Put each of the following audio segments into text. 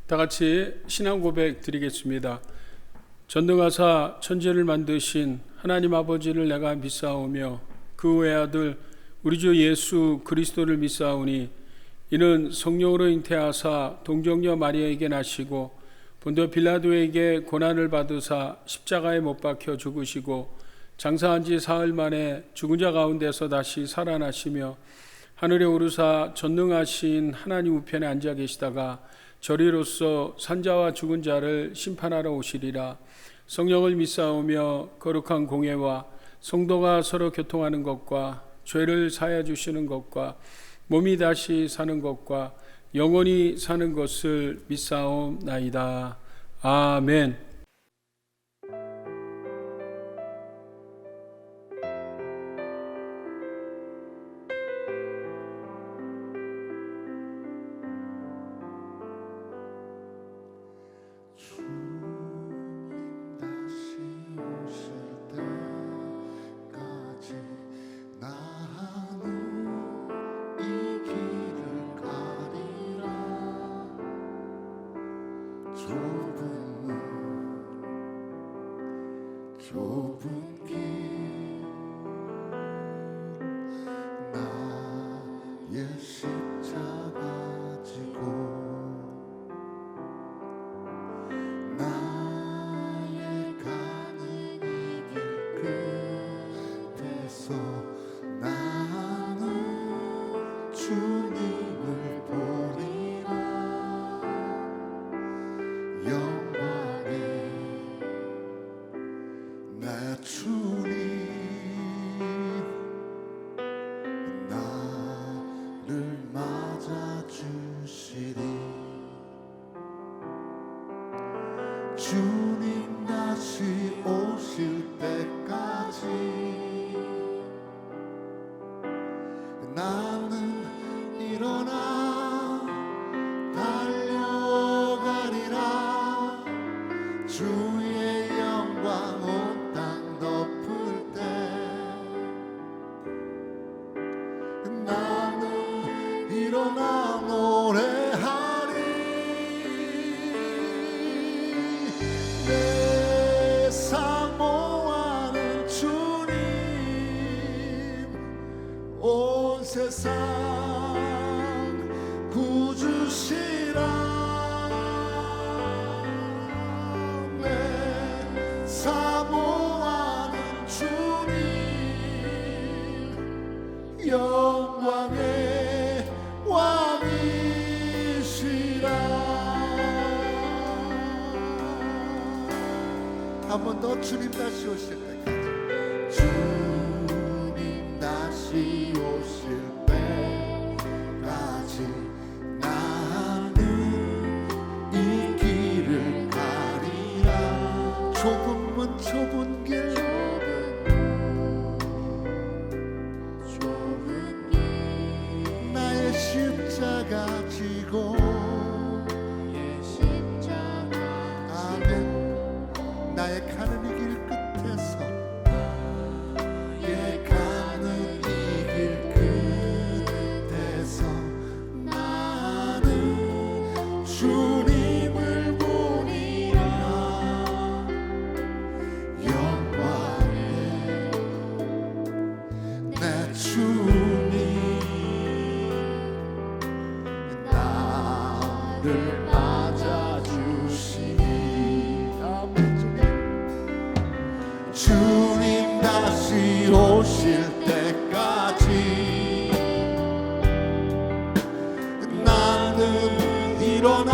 다 같이 신앙 고백 드리겠습니다. 전능하사 천지를 만드신 하나님 아버지를 내가 믿사오며 그 외아들 우리 주 예수 그리스도를 믿사오니 이는 성령으로 잉태하사 동정녀 마리아에게 나시고 본도 빌라도에게 고난을 받으사 십자가에 못 박혀 죽으시고 장사한 지 사흘 만에 죽은 자 가운데서 다시 살아나시며 하늘에 오르사 전능하신 하나님 우편에 앉아 계시다가 저리로서 산자와 죽은 자를 심판하러 오시리라. 성령을 믿사오며 거룩한 공예와 성도가 서로 교통하는 것과 죄를 사하여 주시는 것과 몸이 다시 사는 것과 영원히 사는 것을 믿사옵나이다. 아멘. 좁은 길 나의 십자가 지고 나의 가는 이 길 끝에서 나는 주님을 보리라. 영광의 내 주님 나를 맞아주시리. 주님 다시 오실 때까지 나는 일어나 달려가리라. 주의 영광 온 땅 덮을 때 나는 일어나 노래하리. 내 사모하는 주님 온 세상 구주시라. 영광의 왕이시라. 한 번 더 주님 다시 오실 때까지. 주님 다시 오실 때까지 나는 이 길을 가리라. 좁은 문 좁은 길 십자가 지고 아멘. 나의 가는 이 길 끝에서 나의 가는 이 길 끝에서 나는 주님을 보리라. 영광의 내 주님 나를 맞아주시니. 주님 다시 오실 때까지 나는 일어나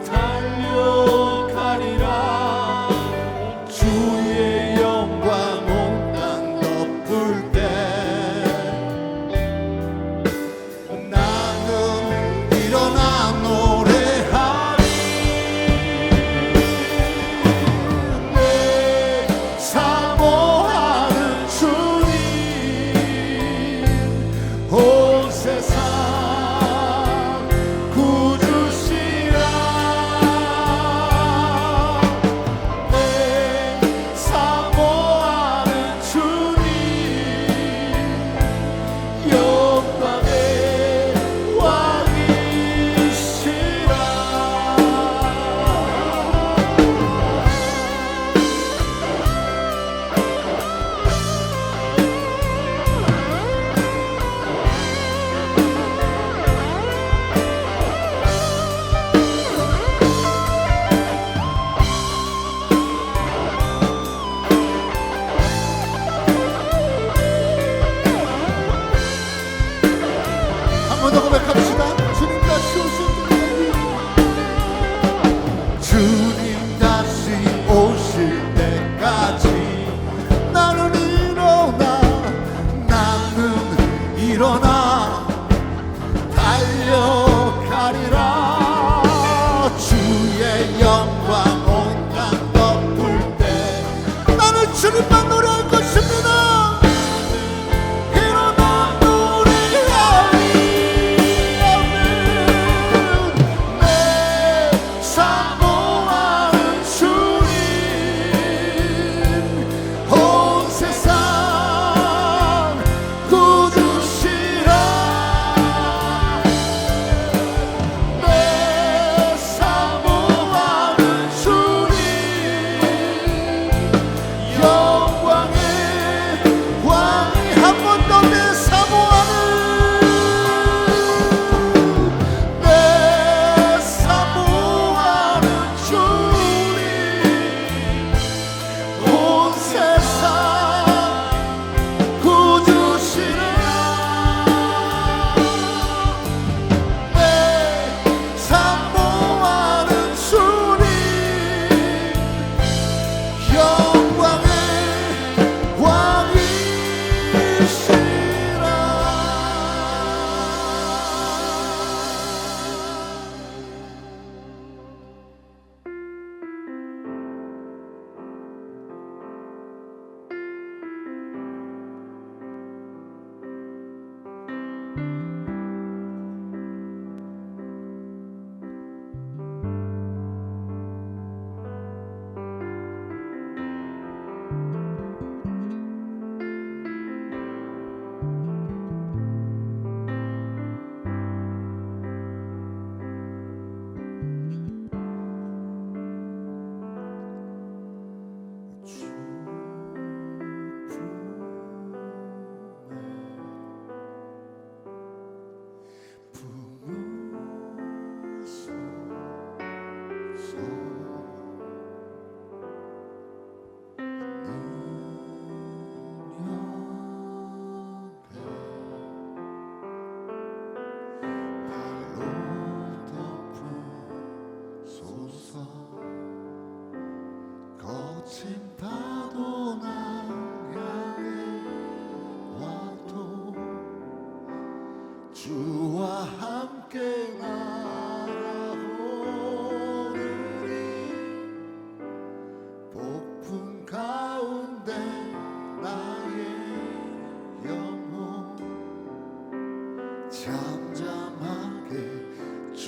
달려가리라. 주의 영광 온 땅 덮을 때 나는 일어나 노래하리. 내 사모하는 주님 온 세상 구주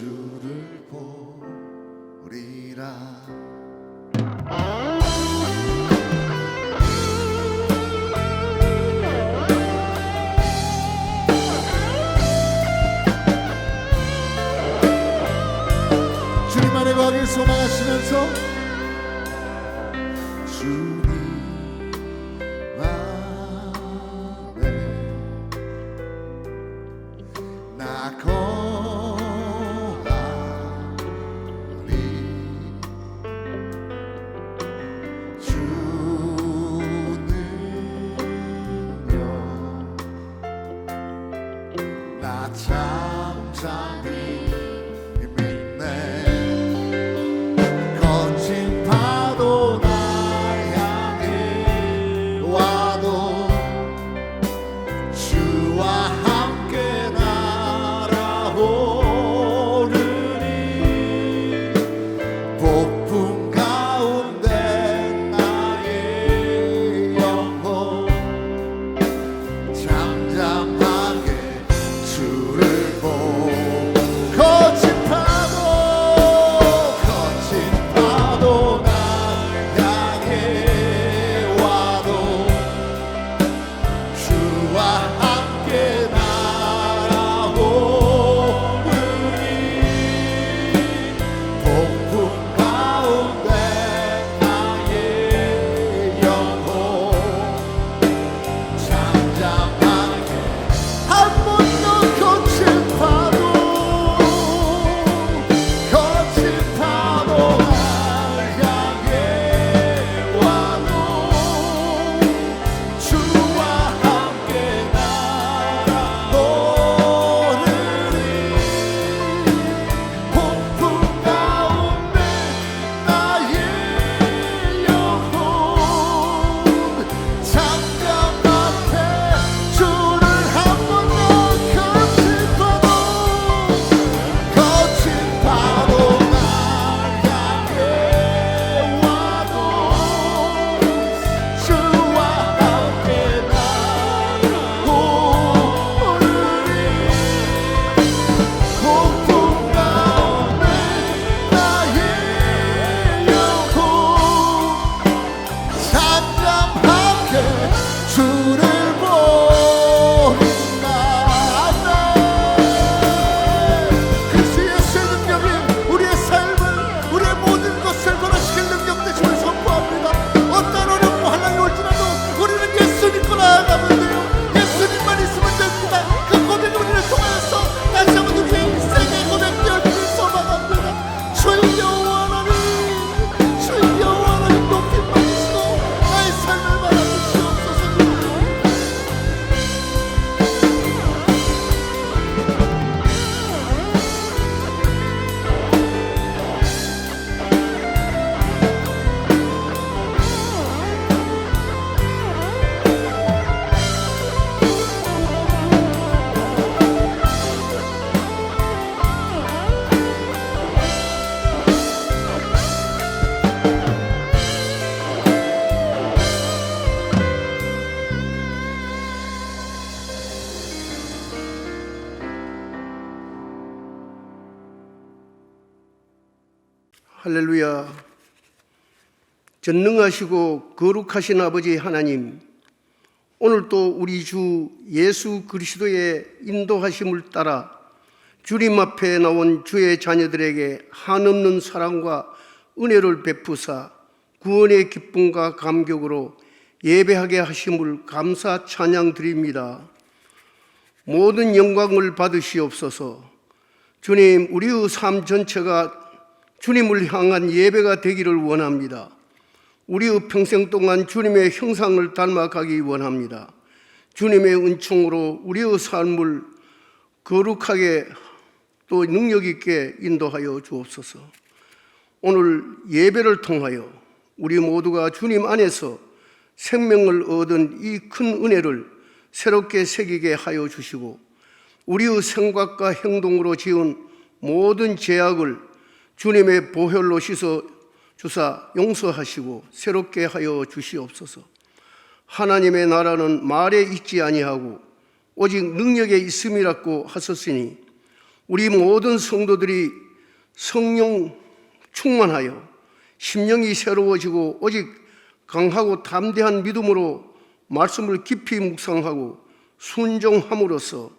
주를 보리라. 주님 안에 거하길 소망하시면서 주님 안에 나 거하리. 주는요 나 잠잠히 할렐루야. 전능하시고 거룩하신 아버지 하나님, 오늘도 우리 주 예수 그리스도의 인도하심을 따라 주님 앞에 나온 주의 자녀들에게 한없는 사랑과 은혜를 베푸사 구원의 기쁨과 감격으로 예배하게 하심을 감사 찬양 드립니다. 모든 영광을 받으시옵소서. 주님, 우리의 삶 전체가 주님을 향한 예배가 되기를 원합니다. 우리의 평생 동안 주님의 형상을 닮아가기 원합니다. 주님의 은총으로 우리의 삶을 거룩하게 또 능력 있게 인도하여 주옵소서. 오늘 예배를 통하여 우리 모두가 주님 안에서 생명을 얻은 이 큰 은혜를 새롭게 새기게 하여 주시고, 우리의 생각과 행동으로 지은 모든 죄악을 주님의 보혈로 씻어 주사 용서하시고 새롭게 하여 주시옵소서. 하나님의 나라는 말에 있지 아니하고 오직 능력에 있음이라고 하셨으니 우리 모든 성도들이 성령 충만하여 심령이 새로워지고 오직 강하고 담대한 믿음으로 말씀을 깊이 묵상하고 순종함으로써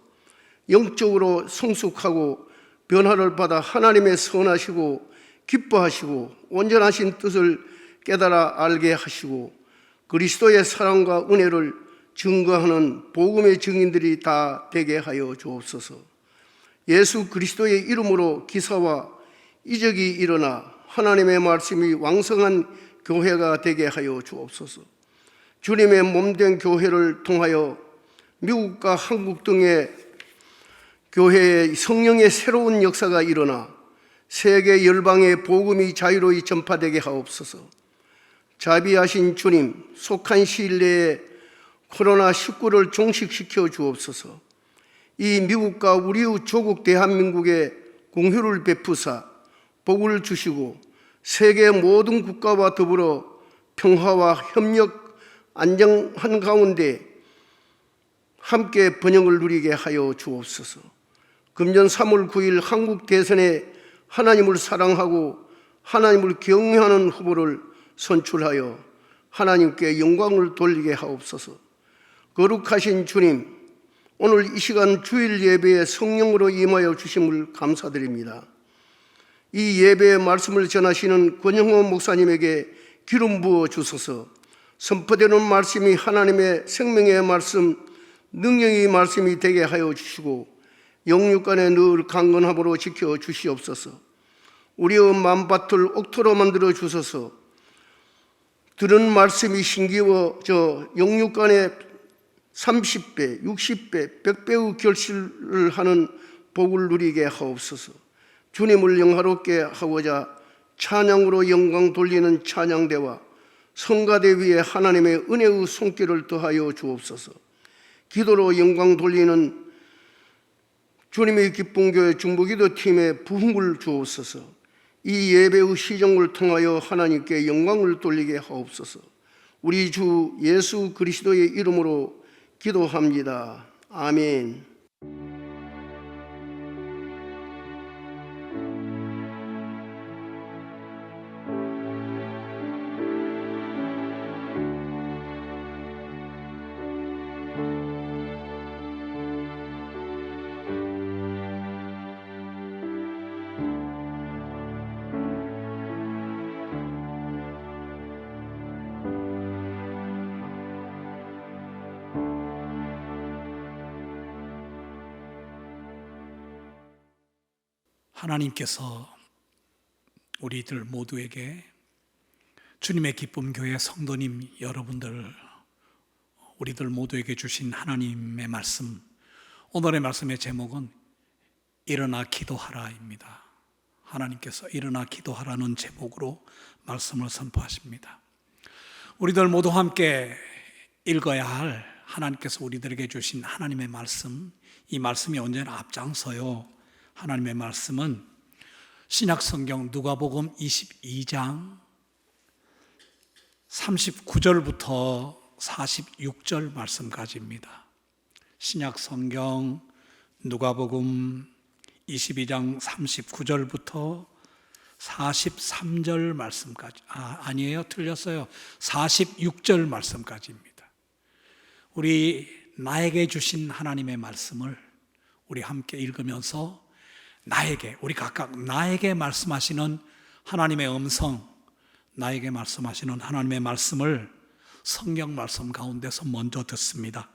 영적으로 성숙하고 변화를 받아 하나님의 선하시고 기뻐하시고 온전하신 뜻을 깨달아 알게 하시고 그리스도의 사랑과 은혜를 증거하는 복음의 증인들이 다 되게 하여 주옵소서. 예수 그리스도의 이름으로 기사와 이적이 일어나 하나님의 말씀이 왕성한 교회가 되게 하여 주옵소서. 주님의 몸된 교회를 통하여 미국과 한국 등의 교회에 성령의 새로운 역사가 일어나 세계 열방의 복음이 자유로이 전파되게 하옵소서. 자비하신 주님, 속한 시일 내에 코로나19를 종식시켜 주옵소서. 이 미국과 우리 조국 대한민국에 공휴를 베푸사 복을 주시고 세계 모든 국가와 더불어 평화와 협력, 안정한 가운데 함께 번영을 누리게 하여 주옵소서. 금년 3월 9일 한국 대선에 하나님을 사랑하고 하나님을 경외하는 후보를 선출하여 하나님께 영광을 돌리게 하옵소서. 거룩하신 주님, 오늘 이 시간 주일 예배에 성령으로 임하여 주심을 감사드립니다. 이 예배의 말씀을 전하시는 권영호 목사님에게 기름 부어 주소서. 선포되는 말씀이 하나님의 생명의 말씀, 능력의 말씀이 되게 하여 주시고 영육간에 늘 강건함으로 지켜 주시옵소서. 우리의 마음밭을 옥토로 만들어 주소서. 들은 말씀이 신기워져 영육간에 30배, 60배, 100배의 결실을 하는 복을 누리게 하옵소서. 주님을 영화롭게 하고자 찬양으로 영광 돌리는 찬양대와 성가대 위에 하나님의 은혜의 손길을 더하여 주옵소서. 기도로 영광 돌리는 주님의 기쁨교회 중보기도팀에 부흥을 주옵소서. 이 예배의 시정을 통하여 하나님께 영광을 돌리게 하옵소서. 우리 주 예수 그리스도의 이름으로 기도합니다. 아멘. 하나님께서 우리들 모두에게 주님의 기쁨 교회 성도님 여러분들, 우리들 모두에게 주신 하나님의 말씀, 오늘의 말씀의 제목은 일어나 기도하라입니다. 하나님께서 일어나 기도하라는 제목으로 말씀을 선포하십니다. 우리들 모두 함께 읽어야 할 하나님께서 우리들에게 주신 하나님의 말씀, 이 말씀이 언제나 앞장서요. 하나님의 말씀은 신약성경 누가복음 22장 39절부터 46절 말씀까지입니다. 신약성경 누가복음 22장 39절부터 43절 말씀까지, 아니에요, 틀렸어요. 46절 말씀까지입니다. 우리 나에게 주신 하나님의 말씀을 우리 함께 읽으면서 우리 각각 나에게 말씀하시는 하나님의 음성, 나에게 말씀하시는 하나님의 말씀을 성경 말씀 가운데서 먼저 듣습니다.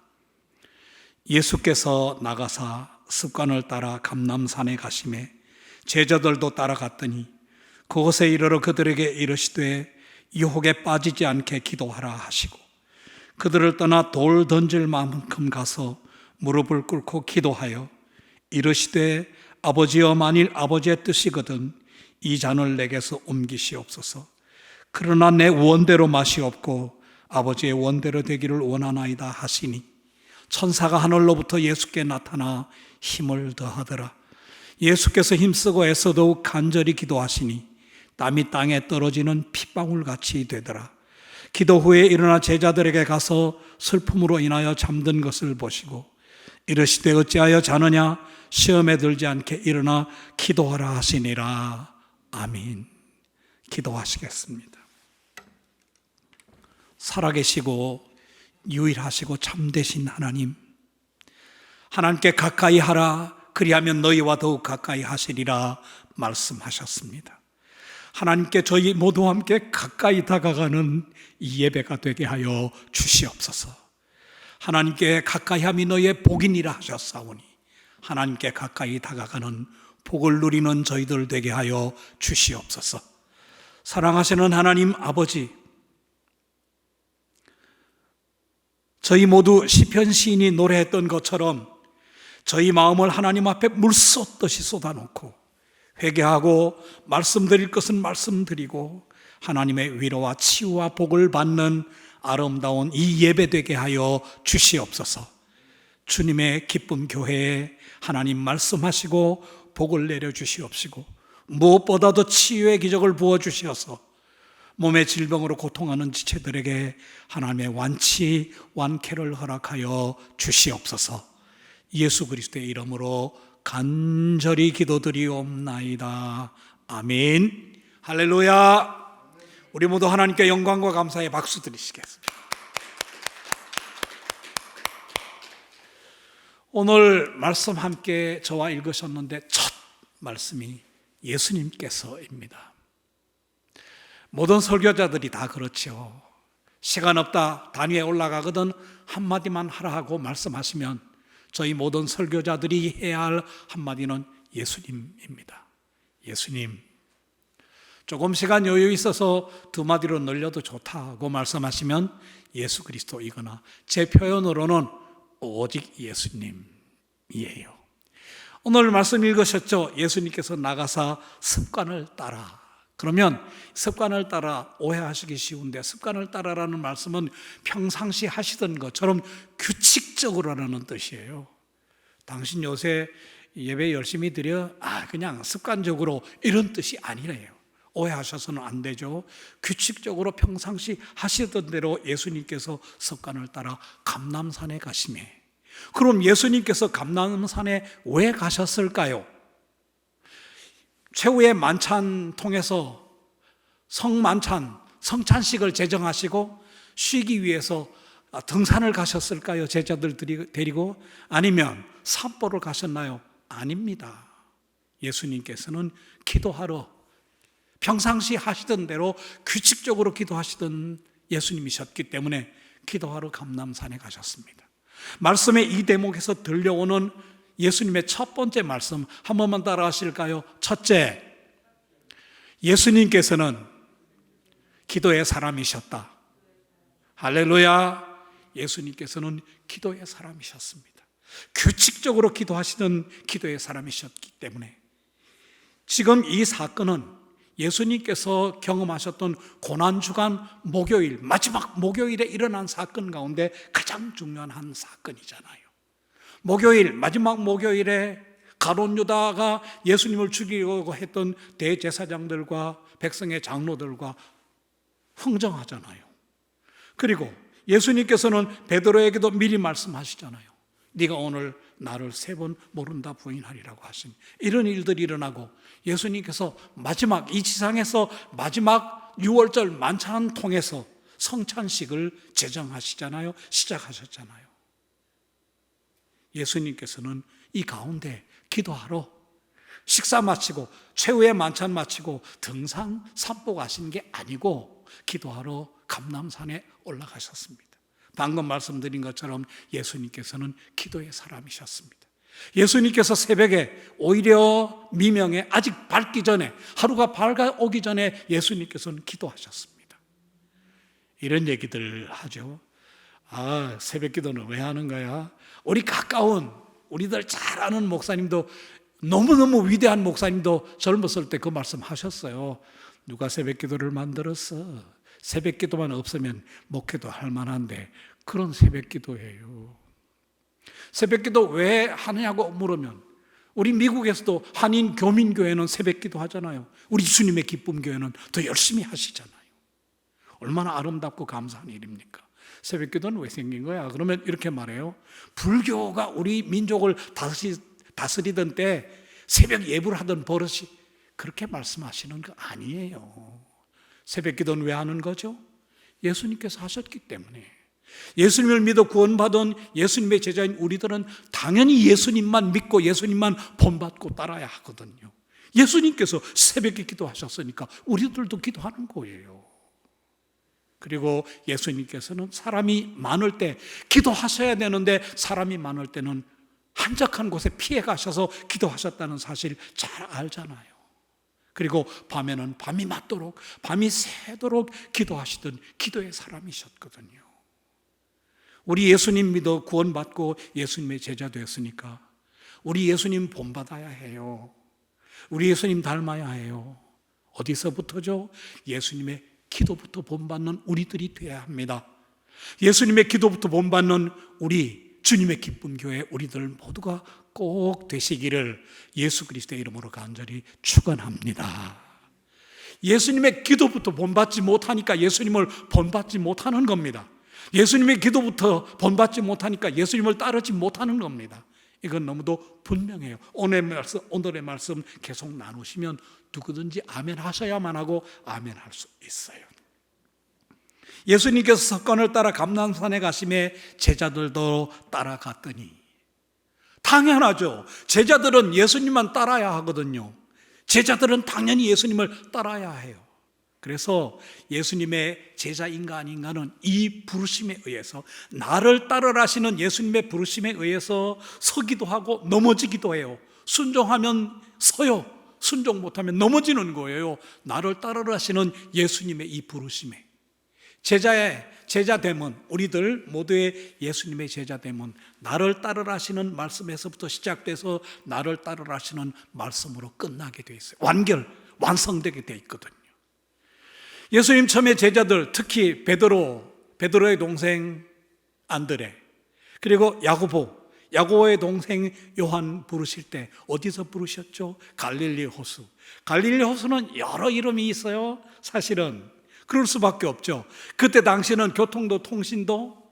예수께서 나가사 습관을 따라 감람산에 가시매 제자들도 따라갔더니 그곳에 이르러 그들에게 이르시되 유혹에 빠지지 않게 기도하라 하시고 그들을 떠나 돌 던질 만큼 가서 무릎을 꿇고 기도하여 이르시되 아버지여, 만일 아버지의 뜻이거든 이 잔을 내게서 옮기시옵소서. 그러나 내 원대로 마시옵고 아버지의 원대로 되기를 원하나이다 하시니 천사가 하늘로부터 예수께 나타나 힘을 더하더라. 예수께서 힘쓰고 애써 더욱 간절히 기도하시니 땀이 땅에 떨어지는 핏방울같이 되더라. 기도 후에 일어나 제자들에게 가서 슬픔으로 인하여 잠든 것을 보시고 이르시되 어찌하여 자느냐? 시험에 들지 않게 일어나 기도하라 하시니라. 아멘. 기도하시겠습니다. 살아계시고 유일하시고 참되신 하나님, 하나님께 가까이 하라, 그리하면 너희와 더욱 가까이 하시리라 말씀하셨습니다. 하나님께 저희 모두 함께 가까이 다가가는 이 예배가 되게 하여 주시옵소서. 하나님께 가까이함이 너희의 복이니라 하셨사오니 하나님께 가까이 다가가는 복을 누리는 저희들 되게 하여 주시옵소서. 사랑하시는 하나님 아버지, 저희 모두 시편 시인이 노래했던 것처럼 저희 마음을 하나님 앞에 물 쏟듯이 쏟아놓고 회개하고 말씀드릴 것은 말씀드리고 하나님의 위로와 치유와 복을 받는 아름다운 이 예배 되게 하여 주시옵소서. 주님의 기쁨 교회에 하나님 말씀하시고 복을 내려주시옵시고 무엇보다도 치유의 기적을 부어주시어서 몸의 질병으로 고통하는 지체들에게 하나님의 완치, 완쾌를 허락하여 주시옵소서. 예수 그리스도의 이름으로 간절히 기도드리옵나이다. 아멘. 할렐루야. 우리 모두 하나님께 영광과 감사의 박수 드리시겠습니다. 오늘 말씀 함께 저와 읽으셨는데 첫 말씀이 예수님께서입니다. 모든 설교자들이 다 그렇죠. 시간 없다, 단위에 올라가거든 한마디만 하라 하고 말씀하시면 저희 모든 설교자들이 해야 할 한마디는 예수님입니다. 예수님. 조금 시간 여유 있어서 두 마디로 늘려도 좋다고 말씀하시면 예수 그리스도이거나 제 표현으로는 오직 예수님이에요. 오늘 말씀 읽으셨죠? 예수님께서 나가사 습관을 따라. 그러면 습관을 따라 오해하시기 쉬운데 습관을 따라라는 말씀은 평상시 하시던 것처럼 규칙적으로라는 뜻이에요. 당신 요새 예배 열심히 드려? 그냥 습관적으로 이런 뜻이 아니래요. 오해하셔서는 안 되죠. 규칙적으로 평상시 하시던 대로 예수님께서 습관을 따라 감람산에 가시매. 그럼 예수님께서 감람산에 왜 가셨을까요? 최후의 만찬 통해서 성만찬, 성찬식을 제정하시고 쉬기 위해서 등산을 가셨을까요? 제자들 데리고? 아니면 산보를 가셨나요? 아닙니다. 예수님께서는 기도하러 평상시 하시던 대로 규칙적으로 기도하시던 예수님이셨기 때문에 기도하러 감람산에 가셨습니다. 말씀의 이 대목에서 들려오는 예수님의 첫 번째 말씀 한 번만 따라 하실까요? 첫째, 예수님께서는 기도의 사람이셨다. 할렐루야. 예수님께서는 기도의 사람이셨습니다. 규칙적으로 기도하시던 기도의 사람이셨기 때문에 지금 이 사건은 예수님께서 경험하셨던 고난주간 목요일, 마지막 목요일에 일어난 사건 가운데 가장 중요한 한 사건이잖아요. 목요일, 마지막 목요일에 가룟 유다가 예수님을 죽이려고 했던 대제사장들과 백성의 장로들과 흥정하잖아요. 그리고 예수님께서는 베드로에게도 미리 말씀하시잖아요. 네가 오늘 나를 3번 모른다 부인하리라고 하신 이런 일들이 일어나고 예수님께서 마지막 이 지상에서 마지막 6월절 만찬 통해서 성찬식을 제정하시잖아요. 시작하셨잖아요. 예수님께서는 이 가운데 기도하러 식사 마치고 최후의 만찬 마치고 등산 산보 가신 게 아니고 기도하러 감람산에 올라가셨습니다. 방금 말씀드린 것처럼 예수님께서는 기도의 사람이셨습니다. 예수님께서 새벽에 오히려 미명에 아직 밝기 전에 하루가 밝아오기 전에 예수님께서는 기도하셨습니다. 이런 얘기들 하죠. 새벽 기도는 왜 하는 거야? 우리 가까운 우리들 잘 아는 목사님도 너무너무 위대한 목사님도 젊었을 때 그 말씀 하셨어요. 누가 새벽 기도를 만들었어? 새벽 기도만 없으면 목회도 할 만한데 그런 새벽 기도예요. 새벽 기도 왜 하느냐고 물으면 우리 미국에서도 한인 교민교회는 새벽 기도 하잖아요. 우리 주님의 기쁨 교회는 더 열심히 하시잖아요. 얼마나 아름답고 감사한 일입니까? 새벽 기도는 왜 생긴 거야? 그러면 이렇게 말해요. 불교가 우리 민족을 다스리던 때 새벽 예불 하던 버릇이 그렇게 말씀하시는 거 아니에요. 새벽 기도는 왜 하는 거죠? 예수님께서 하셨기 때문에. 예수님을 믿어 구원받은 예수님의 제자인 우리들은 당연히 예수님만 믿고 예수님만 본받고 따라야 하거든요. 예수님께서 새벽에 기도하셨으니까 우리들도 기도하는 거예요. 그리고 예수님께서는 사람이 많을 때 기도하셔야 되는데 사람이 많을 때는 한적한 곳에 피해 가셔서 기도하셨다는 사실 잘 알잖아요. 그리고 밤에는 밤이 맞도록 밤이 새도록 기도하시던 기도의 사람이셨거든요. 우리 예수님 믿어 구원받고 예수님의 제자 되었으니까 우리 예수님 본받아야 해요. 우리 예수님 닮아야 해요. 어디서부터죠? 예수님의 기도부터 본받는 우리들이 되어야 합니다. 예수님의 기도부터 본받는 우리 주님의 기쁨 교회 우리들 모두가 꼭 되시기를 예수 그리스도의 이름으로 간절히 축원합니다. 예수님의 기도부터 본받지 못하니까 예수님을 본받지 못하는 겁니다. 예수님의 기도부터 본받지 못하니까 예수님을 따르지 못하는 겁니다. 이건 너무도 분명해요. 오늘의 말씀 계속 나누시면 누구든지 아멘 하셔야만 하고 아멘 할 수 있어요. 예수님께서 석관을 따라 감람산에 가심에 제자들도 따라갔더니, 당연하죠. 제자들은 예수님만 따라야 하거든요. 제자들은 당연히 예수님을 따라야 해요. 그래서 예수님의 제자인가 아닌가는 이 부르심에 의해서, 나를 따르라 하시는 예수님의 부르심에 의해서 서기도 하고 넘어지기도 해요. 순종하면 서요. 순종 못하면 넘어지는 거예요. 나를 따르라 하시는 예수님의 이 부르심에. 제자됨은, 우리들 모두의 예수님의 제자됨은 나를 따르라 하시는 말씀에서부터 시작돼서 나를 따르라 하시는 말씀으로 끝나게 돼 있어요. 완성되게 돼 있거든요. 예수님 처음에 제자들, 특히 베드로의 동생 안드레, 그리고 야고보의 동생 요한 부르실 때 어디서 부르셨죠? 갈릴리 호수. 갈릴리 호수는 여러 이름이 있어요. 사실은 그럴 수밖에 없죠. 그때 당시는 교통도 통신도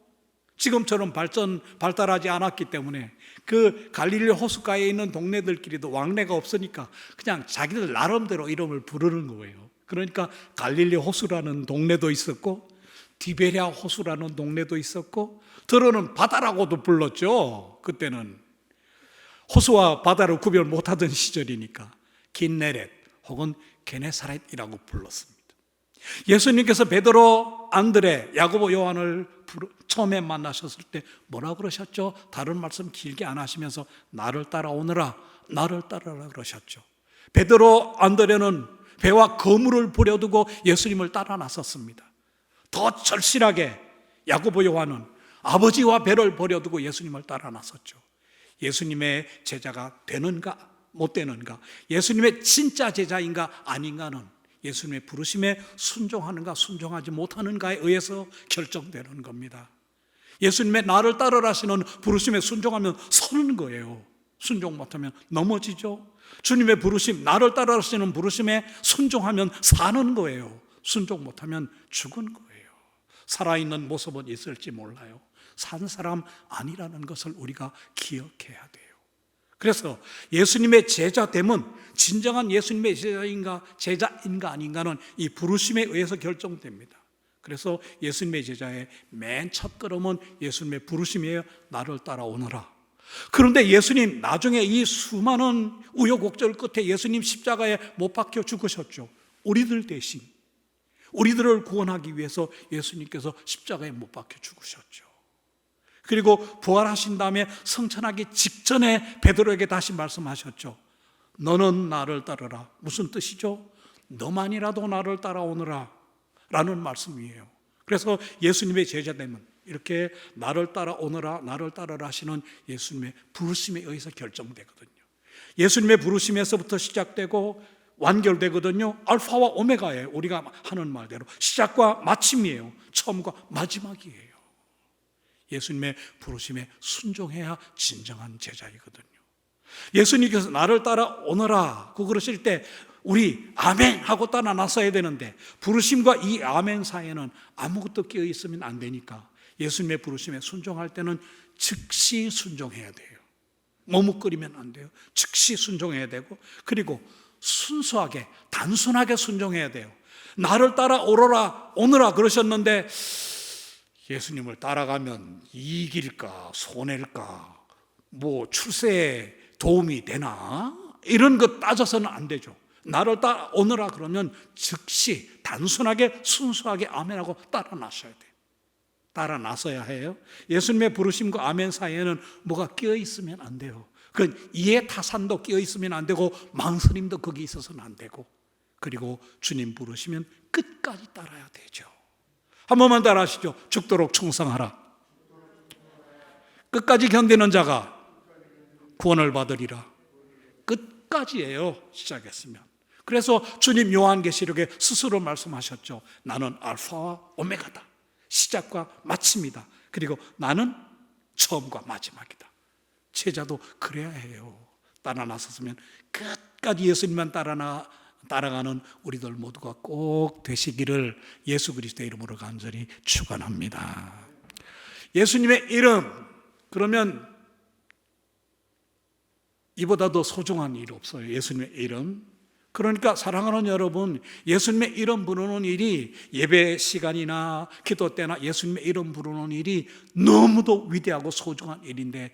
지금처럼 발달하지 않았기 때문에 그 갈릴리 호수가에 있는 동네들끼리도 왕래가 없으니까 그냥 자기들 나름대로 이름을 부르는 거예요. 그러니까 갈릴리 호수라는 동네도 있었고 디베랴 호수라는 동네도 있었고, 들어는 바다라고도 불렀죠. 그때는 호수와 바다를 구별 못하던 시절이니까 긴네렛 혹은 게네사렛이라고 불렀습니다. 예수님께서 베드로, 안드레, 야고보, 요한을 처음에 만나셨을 때 뭐라 그러셨죠? 다른 말씀 길게 안 하시면서 나를 따라오너라, 나를 따르라 그러셨죠. 베드로, 안드레는 배와 거물을 버려두고 예수님을 따라 나섰습니다. 더 절실하게 야고보, 요한은 아버지와 배를 버려두고 예수님을 따라 나섰죠. 예수님의 제자가 되는가 못 되는가, 예수님의 진짜 제자인가 아닌가는 예수님의 부르심에 순종하는가 순종하지 못하는가에 의해서 결정되는 겁니다. 예수님의 나를 따르라 하시는 부르심에 순종하면 서는 거예요. 순종 못하면 넘어지죠. 주님의 부르심, 나를 따르라 하시는 부르심에 순종하면 사는 거예요. 순종 못하면 죽은 거예요. 살아있는 모습은 있을지 몰라요. 산 사람 아니라는 것을 우리가 기억해야 돼요. 그래서 예수님의 제자됨은, 진정한 예수님의 제자인가 아닌가는 이 부르심에 의해서 결정됩니다. 그래서 예수님의 제자의 맨 첫 걸음은 예수님의 부르심이에요. 나를 따라오너라. 그런데 예수님 나중에 이 수많은 우여곡절 끝에 예수님 십자가에 못 박혀 죽으셨죠. 우리들 대신, 우리들을 구원하기 위해서 예수님께서 십자가에 못 박혀 죽으셨죠. 그리고 부활하신 다음에 성천하기 직전에 베드로에게 다시 말씀하셨죠. 너는 나를 따르라. 무슨 뜻이죠? 너만이라도 나를 따라오너라 라는 말씀이에요. 그래서 예수님의 제자됨은 이렇게 나를 따라오너라, 나를 따르라 하시는 예수님의 부르심에 의해서 결정되거든요. 예수님의 부르심에서부터 시작되고 완결되거든요. 알파와 오메가예요. 우리가 하는 말대로 시작과 마침이에요. 처음과 마지막이에요. 예수님의 부르심에 순종해야 진정한 제자이거든요. 예수님께서 나를 따라오너라 그 그러실 때 우리 아멘 하고 따라 나서야 되는데, 부르심과 이 아멘 사이에는 아무것도 끼어 있으면 안 되니까 예수님의 부르심에 순종할 때는 즉시 순종해야 돼요. 머뭇거리면 안 돼요. 즉시 순종해야 되고, 그리고 순수하게 단순하게 순종해야 돼요. 나를 따라 오너라 그러셨는데 예수님을 따라가면 이익일까 손해일까, 뭐 출세에 도움이 되나, 이런 것 따져서는 안 되죠. 나를 따라오너라 그러면 즉시 단순하게 순수하게 아멘하고 따라 나서야 돼요. 따라 나서야 해요. 예수님의 부르심과 아멘 사이에는 뭐가 끼어 있으면 안 돼요. 그 이해 타산도 끼어 있으면 안 되고, 망설임도 거기 있어서는 안 되고, 그리고 주님 부르시면 끝까지 따라야 되죠. 한 번만 따라 하시죠. 죽도록 충성하라. 끝까지 견디는 자가 구원을 받으리라. 끝까지예요, 시작했으면. 그래서 주님 요한계시록에 스스로 말씀하셨죠. 나는 알파와 오메가다. 시작과 마침이다. 그리고 나는 처음과 마지막이다. 제자도 그래야 해요. 따라 나섰으면 끝까지 예수님만 따라가는 우리들 모두가 꼭 되시기를 예수 그리스도의 이름으로 간절히 축원합니다. 예수님의 이름, 그러면 이보다 더 소중한 일이 없어요. 예수님의 이름. 그러니까 사랑하는 여러분, 예수님의 이름 부르는 일이 예배 시간이나 기도 때나 예수님의 이름 부르는 일이 너무도 위대하고 소중한 일인데,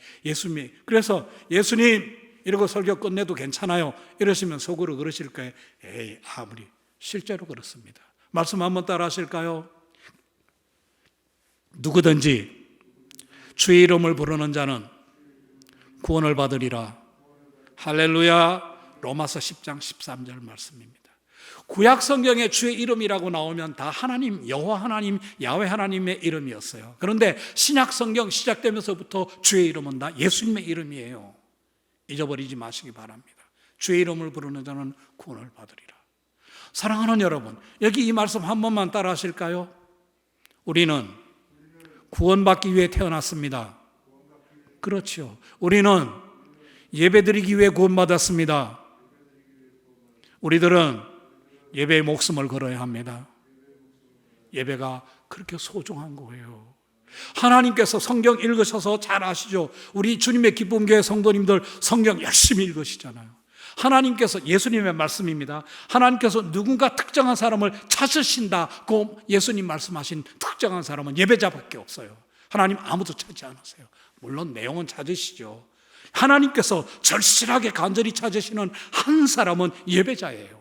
그래서 예수님 이러고 설교 끝내도 괜찮아요 이러시면 속으로 그러실 거예요. 에이, 아무리. 실제로 그렇습니다. 말씀 한번 따라 하실까요? 누구든지 주의 이름을 부르는 자는 구원을 받으리라. 할렐루야. 로마서 10장 13절 말씀입니다. 구약 성경에 주의 이름이라고 나오면 다 하나님, 여호와 하나님, 야훼 하나님의 이름이었어요. 그런데 신약 성경 시작되면서부터 주의 이름은 다 예수님의 이름이에요. 잊어버리지 마시기 바랍니다. 주의 이름을 부르는 자는 구원을 받으리라. 사랑하는 여러분, 여기 이 말씀 한 번만 따라 하실까요? 우리는 구원받기 위해 태어났습니다. 그렇죠. 우리는 예배드리기 위해 구원받았습니다. 우리들은 예배에 목숨을 걸어야 합니다. 예배가 그렇게 소중한 거예요. 하나님께서 성경 읽으셔서 잘 아시죠? 우리 주님의 기쁨교회 성도님들 성경 열심히 읽으시잖아요. 하나님께서, 예수님의 말씀입니다. 하나님께서 누군가 특정한 사람을 찾으신다고 예수님 말씀하신 특정한 사람은 예배자밖에 없어요. 하나님 아무도 찾지 않으세요. 물론 내용은 찾으시죠. 하나님께서 절실하게 간절히 찾으시는 한 사람은 예배자예요.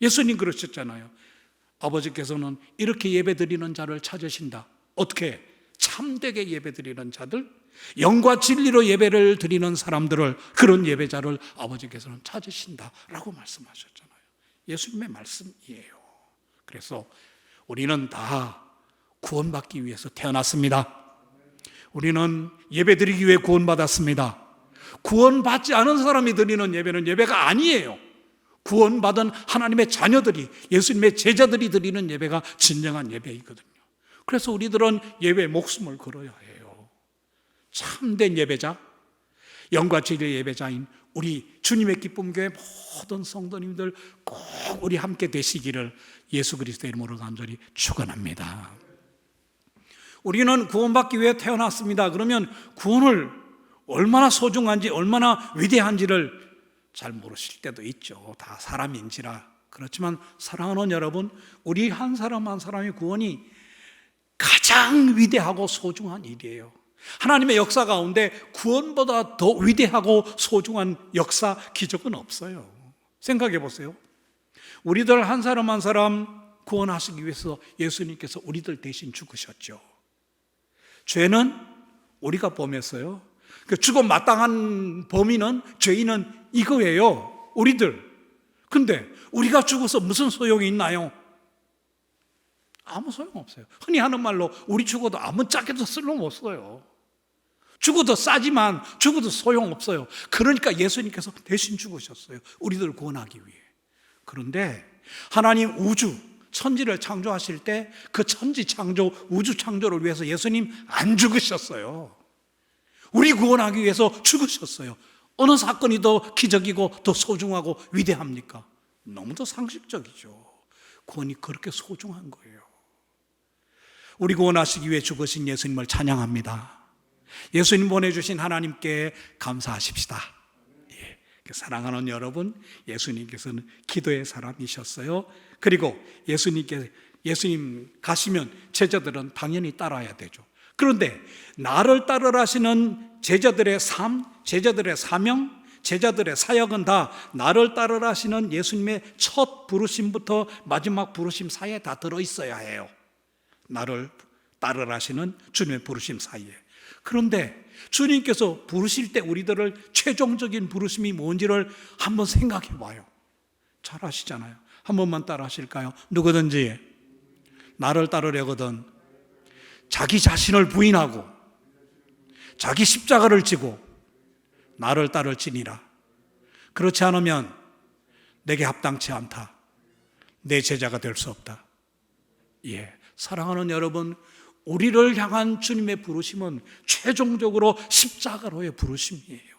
예수님 그러셨잖아요. 아버지께서는 이렇게 예배드리는 자를 찾으신다. 어떻게? 참되게 예배드리는 자들, 영과 진리로 예배를 드리는 사람들을, 그런 예배자를 아버지께서는 찾으신다라고 말씀하셨잖아요. 예수님의 말씀이에요. 그래서 우리는 다 구원받기 위해서 태어났습니다. 우리는 예배드리기 위해 구원받았습니다. 구원받지 않은 사람이 드리는 예배는 예배가 아니에요. 구원받은 하나님의 자녀들이, 예수님의 제자들이 드리는 예배가 진정한 예배이거든요. 그래서 우리들은 예배에 목숨을 걸어야 해요. 참된 예배자, 영과 진리의 예배자인 우리 주님의 기쁨교회 모든 성도님들 꼭 우리 함께 되시기를 예수 그리스도의 이름으로 간절히 축원합니다. 우리는 구원받기 위해 태어났습니다. 그러면 구원을 얼마나 소중한지, 얼마나 위대한지를 잘 모르실 때도 있죠. 다 사람인지라. 그렇지만 사랑하는 여러분, 우리 한 사람 한 사람의 구원이 가장 위대하고 소중한 일이에요. 하나님의 역사 가운데 구원보다 더 위대하고 소중한 역사, 기적은 없어요. 생각해 보세요. 우리들 한 사람 한 사람 구원하시기 위해서 예수님께서 우리들 대신 죽으셨죠. 죄는 우리가 범했어요. 죽음 마땅한 범인은, 죄인은 이거예요. 우리들. 근데 우리가 죽어서 무슨 소용이 있나요? 아무 소용없어요. 흔히 하는 말로 우리 죽어도 아무짝에도 쓸모없어요. 죽어도 싸지만 죽어도 소용없어요. 그러니까 예수님께서 대신 죽으셨어요. 우리들을 구원하기 위해. 그런데 하나님 우주, 천지를 창조하실 때 그 천지 창조, 우주 창조를 위해서 예수님 안 죽으셨어요. 우리 구원하기 위해서 죽으셨어요. 어느 사건이 더 기적이고 더 소중하고 위대합니까? 너무도 상식적이죠. 구원이 그렇게 소중한 거예요. 우리 구원하시기 위해 죽으신 예수님을 찬양합니다. 예수님 보내주신 하나님께 감사하십시다. 예. 사랑하는 여러분, 예수님께서는 기도의 사람이셨어요. 그리고 예수님 가시면 제자들은 당연히 따라야 되죠. 그런데 나를 따르라 하시는 제자들의 삶, 제자들의 사명, 제자들의 사역은 다 나를 따르라 하시는 예수님의 첫 부르심부터 마지막 부르심 사이에 다 들어있어야 해요. 나를 따르라 하시는 주님의 부르심 사이에. 그런데 주님께서 부르실 때 우리들을 최종적인 부르심이 뭔지를 한번 생각해 봐요. 잘 아시잖아요. 한 번만 따라 하실까요? 누구든지 나를 따르려거든 자기 자신을 부인하고 자기 십자가를 지고 나를 따를지니라. 그렇지 않으면 내게 합당치 않다. 내 제자가 될 수 없다. 예, 사랑하는 여러분, 우리를 향한 주님의 부르심은 최종적으로 십자가로의 부르심이에요.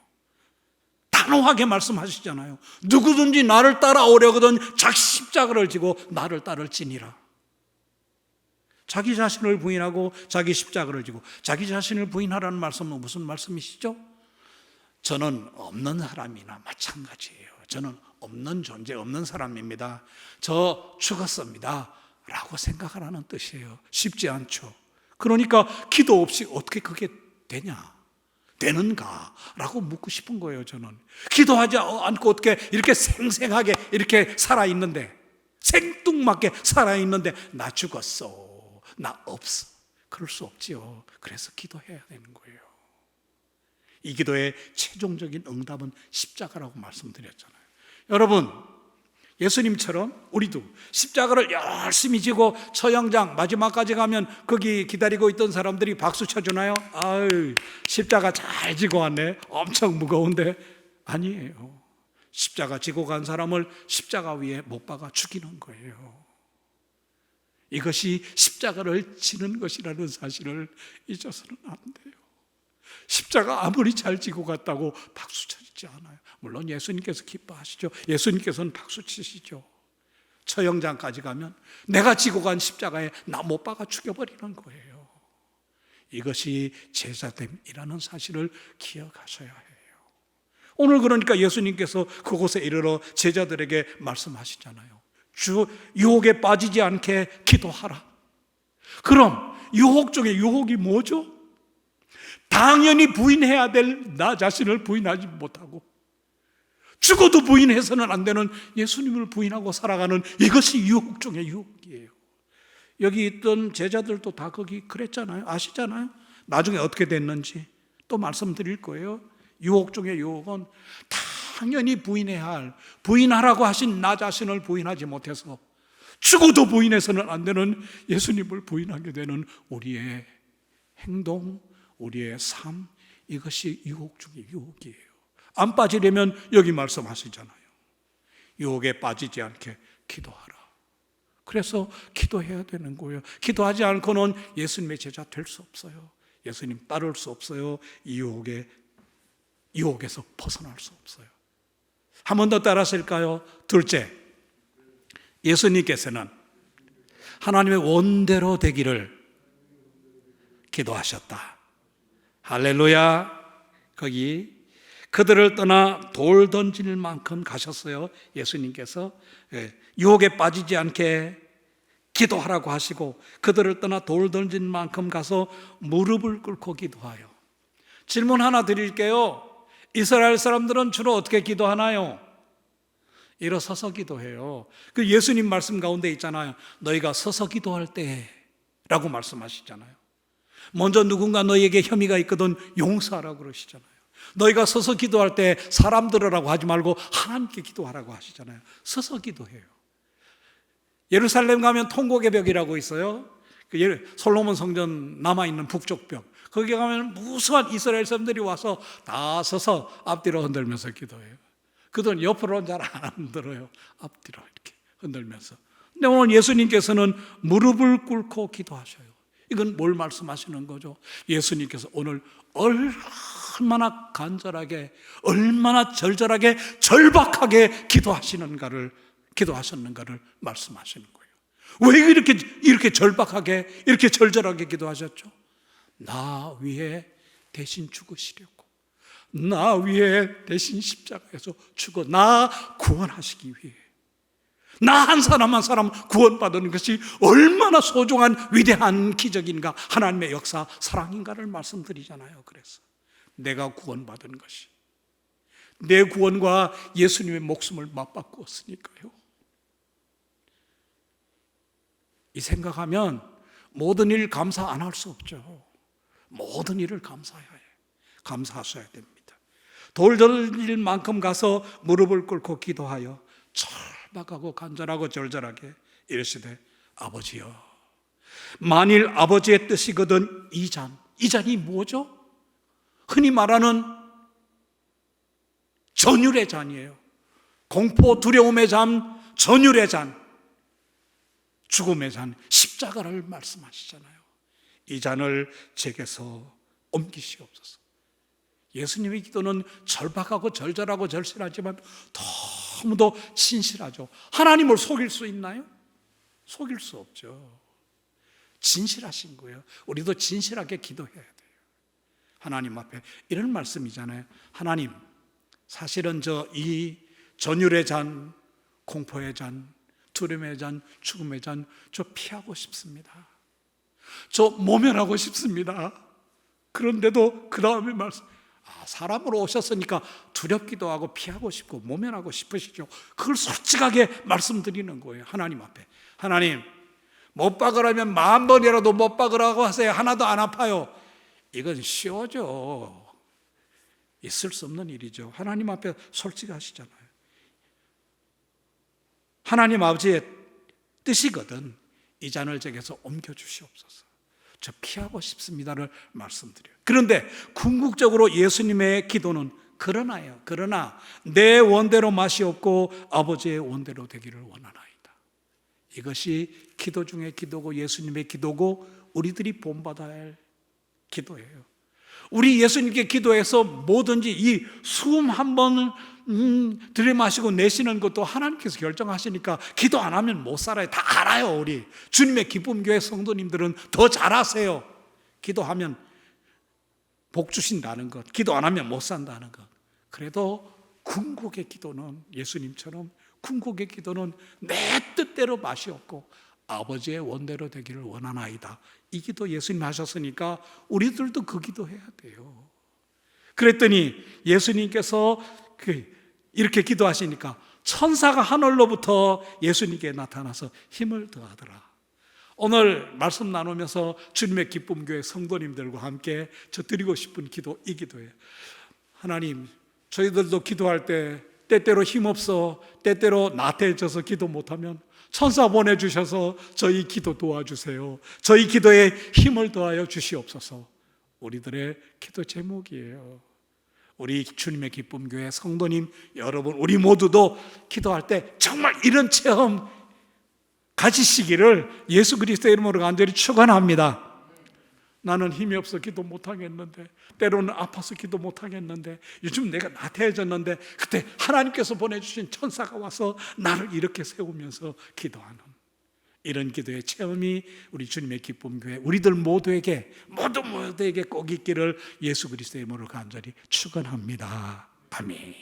단호하게 말씀하시잖아요. 누구든지 나를 따라오려거든 자기 십자가를 지고 나를 따를지니라. 자기 자신을 부인하고 자기 십자가를 지고. 자기 자신을 부인하라는 말씀은 무슨 말씀이시죠? 저는 없는 사람이나 마찬가지예요. 저는 없는 존재, 없는 사람입니다. 저 죽었습니다 라고 생각하라는 뜻이에요. 쉽지 않죠. 그러니까 기도 없이 어떻게 그게 되냐, 되는가 라고 묻고 싶은 거예요. 저는 기도하지 않고 어떻게 이렇게 생생하게 이렇게 살아있는데, 생뚱맞게 살아있는데 나 죽었어, 나 없어, 그럴 수 없지요. 그래서 기도해야 되는 거예요. 이 기도의 최종적인 응답은 십자가라고 말씀드렸잖아요. 여러분, 예수님처럼 우리도 십자가를 열심히 지고 처형장 마지막까지 가면 거기 기다리고 있던 사람들이 박수 쳐주나요? 아유, 십자가 잘 지고 왔네, 엄청 무거운데. 아니에요. 십자가 지고 간 사람을 십자가 위에 못 박아 죽이는 거예요. 이것이 십자가를 지는 것이라는 사실을 잊어서는 안 돼요. 십자가 아무리 잘 지고 갔다고 박수 쳐지지 않아요. 물론 예수님께서 기뻐하시죠. 예수님께서는 박수 치시죠. 처형장까지 가면 내가 지고 간 십자가에 나 못 박아 죽여버리는 거예요. 이것이 제자됨이라는 사실을 기억하셔야 해요. 오늘 그러니까 예수님께서 그곳에 이르러 제자들에게 말씀하시잖아요. 주 유혹에 빠지지 않게 기도하라. 그럼 유혹 중에 유혹이 뭐죠? 당연히 부인해야 될 나 자신을 부인하지 못하고 죽어도 부인해서는 안 되는 예수님을 부인하고 살아가는 이것이 유혹 중의 유혹이에요. 여기 있던 제자들도 다 거기 그랬잖아요. 아시잖아요. 나중에 어떻게 됐는지 또 말씀드릴 거예요. 유혹 중의 유혹은 당연히 부인해야 할, 부인하라고 하신 나 자신을 부인하지 못해서 죽어도 부인해서는 안 되는 예수님을 부인하게 되는 우리의 행동, 우리의 삶, 이것이 유혹 중의 유혹이에요. 안 빠지려면 여기 말씀하시잖아요. 유혹에 빠지지 않게 기도하라. 그래서 기도해야 되는 거예요. 기도하지 않고는 예수님의 제자 될 수 없어요. 예수님 따를 수 없어요. 유혹에서 벗어날 수 없어요. 한 번 더 따라하실까요? 둘째, 예수님께서는 하나님의 원대로 되기를 기도하셨다. 할렐루야. 거기 그들을 떠나 돌 던질 만큼 가셨어요. 예수님께서 유혹에 빠지지 않게 기도하라고 하시고 그들을 떠나 돌 던질 만큼 가서 무릎을 꿇고 기도하여. 질문 하나 드릴게요. 이스라엘 사람들은 주로 어떻게 기도하나요? 일어서서 기도해요. 그 예수님 말씀 가운데 있잖아요. 너희가 서서 기도할 때 라고 말씀하시잖아요. 먼저 누군가 너희에게 혐의가 있거든 용서하라고 그러시잖아요. 너희가 서서 기도할 때 사람 들으라고 하지 말고 하나님께 기도하라고 하시잖아요. 서서 기도해요. 예루살렘 가면 통곡의 벽이라고 있어요. 솔로몬 성전 남아있는 북쪽 벽. 거기 가면 무수한 이스라엘 사람들이 와서 다 서서 앞뒤로 흔들면서 기도해요. 그들은 옆으로는 잘 안 흔들어요. 앞뒤로 이렇게 흔들면서. 근데 오늘 예수님께서는 무릎을 꿇고 기도하셔요. 이건 뭘 말씀하시는 거죠? 예수님께서 오늘 얼마나 간절하게, 얼마나 절절하게, 절박하게 기도하셨는가를 말씀하시는 거예요. 왜 이렇게 절박하게, 이렇게 절절하게 기도하셨죠? 나 위에 대신 죽으시려고, 나 위해 대신 십자가에서 죽어 나 구원하시기 위해, 나 한 사람 한 사람 구원받는 것이 얼마나 소중한 위대한 기적인가, 하나님의 역사, 사랑인가를 말씀드리잖아요. 그래서 내가 구원받은 것이, 내 구원과 예수님의 목숨을 맞바꾸었으니까요. 이 생각하면 모든 일 감사 안 할 수 없죠. 모든 일을 감사하셔야 됩니다. 돌돌릴 만큼 가서 무릎을 꿇고 기도하여 절박하고 간절하고 절절하게 이르시되, 아버지여, 만일 아버지의 뜻이거든 이 잔이 뭐죠? 흔히 말하는 전율의 잔이에요. 공포 두려움의 잔, 전율의 잔, 죽음의 잔, 십자가를 말씀하시잖아요. 이 잔을 제게서 옮기시옵소서. 예수님의 기도는 절박하고 절절하고 절실하지만 너무도 진실하죠. 하나님을 속일 수 있나요? 속일 수 없죠. 진실하신 거예요. 우리도 진실하게 기도해야 돼요. 하나님 앞에 이런 말씀이잖아요. 하나님, 사실은 이 전율의 잔, 공포의 잔, 두려움의 잔, 죽음의 잔, 저 피하고 싶습니다. 저 모면하고 싶습니다. 그런데도 그 다음에 말씀, 사람으로 오셨으니까 두렵기도 하고 피하고 싶고 모면하고 싶으시죠. 그걸 솔직하게 말씀드리는 거예요. 하나님 앞에. 하나님, 못 박으라면 10,000번이라도 못 박으라고 하세요. 하나도 안 아파요. 이건 쉬워져. 있을 수 없는 일이죠. 하나님 앞에 솔직하시잖아요. 하나님 아버지의 뜻이거든 이 잔을 제게서 옮겨주시옵소서. 저 피하고 싶습니다를 말씀드려요. 그런데 궁극적으로 예수님의 기도는 그러나 내 원대로 마시옵고 아버지의 원대로 되기를 원하나이다. 이것이 기도 중에 기도고 예수님의 기도고 우리들이 본받아야 할 기도예요. 우리 예수님께 기도해서 뭐든지 이 숨 한 번 들이마시고 내쉬는 것도 하나님께서 결정하시니까 기도 안 하면 못 살아요. 다 알아요. 우리 주님의 기쁨교회 성도님들은 더 잘 아세요. 기도하면 복 주신다는 것, 기도 안 하면 못 산다는 것. 그래도 궁극의 기도는 예수님처럼 궁극의 기도는 내 뜻대로 마시옵고 아버지의 원대로 되기를 원하나이다. 이 기도 예수님 하셨으니까 우리들도 그 기도해야 돼요. 그랬더니 예수님께서 이렇게 기도하시니까 천사가 하늘로부터 예수님께 나타나서 힘을 더하더라. 오늘 말씀 나누면서 주님의 기쁨교회 성도님들과 함께 저 드리고 싶은 기도, 이 기도예요. 하나님, 저희들도 기도할 때 때때로 힘없어, 때때로 나태해져서 기도 못하면 천사 보내주셔서 저희 기도 도와주세요. 저희 기도에 힘을 더하여 주시옵소서. 우리들의 기도 제목이에요. 우리 주님의 기쁨교회 성도님 여러분, 우리 모두도 기도할 때 정말 이런 체험 가지시기를 예수 그리스도의 이름으로 간절히 축원합니다. 나는 힘이 없어 기도 못하겠는데, 때로는 아파서 기도 못하겠는데, 요즘 내가 나태해졌는데, 그때 하나님께서 보내주신 천사가 와서 나를 이렇게 세우면서 기도하는 이런 기도의 체험이 우리 주님의 기쁨교회 우리들 모두에게 꼭 있기를 예수 그리스도의 이름으로 간절히 축원합니다. 아멘.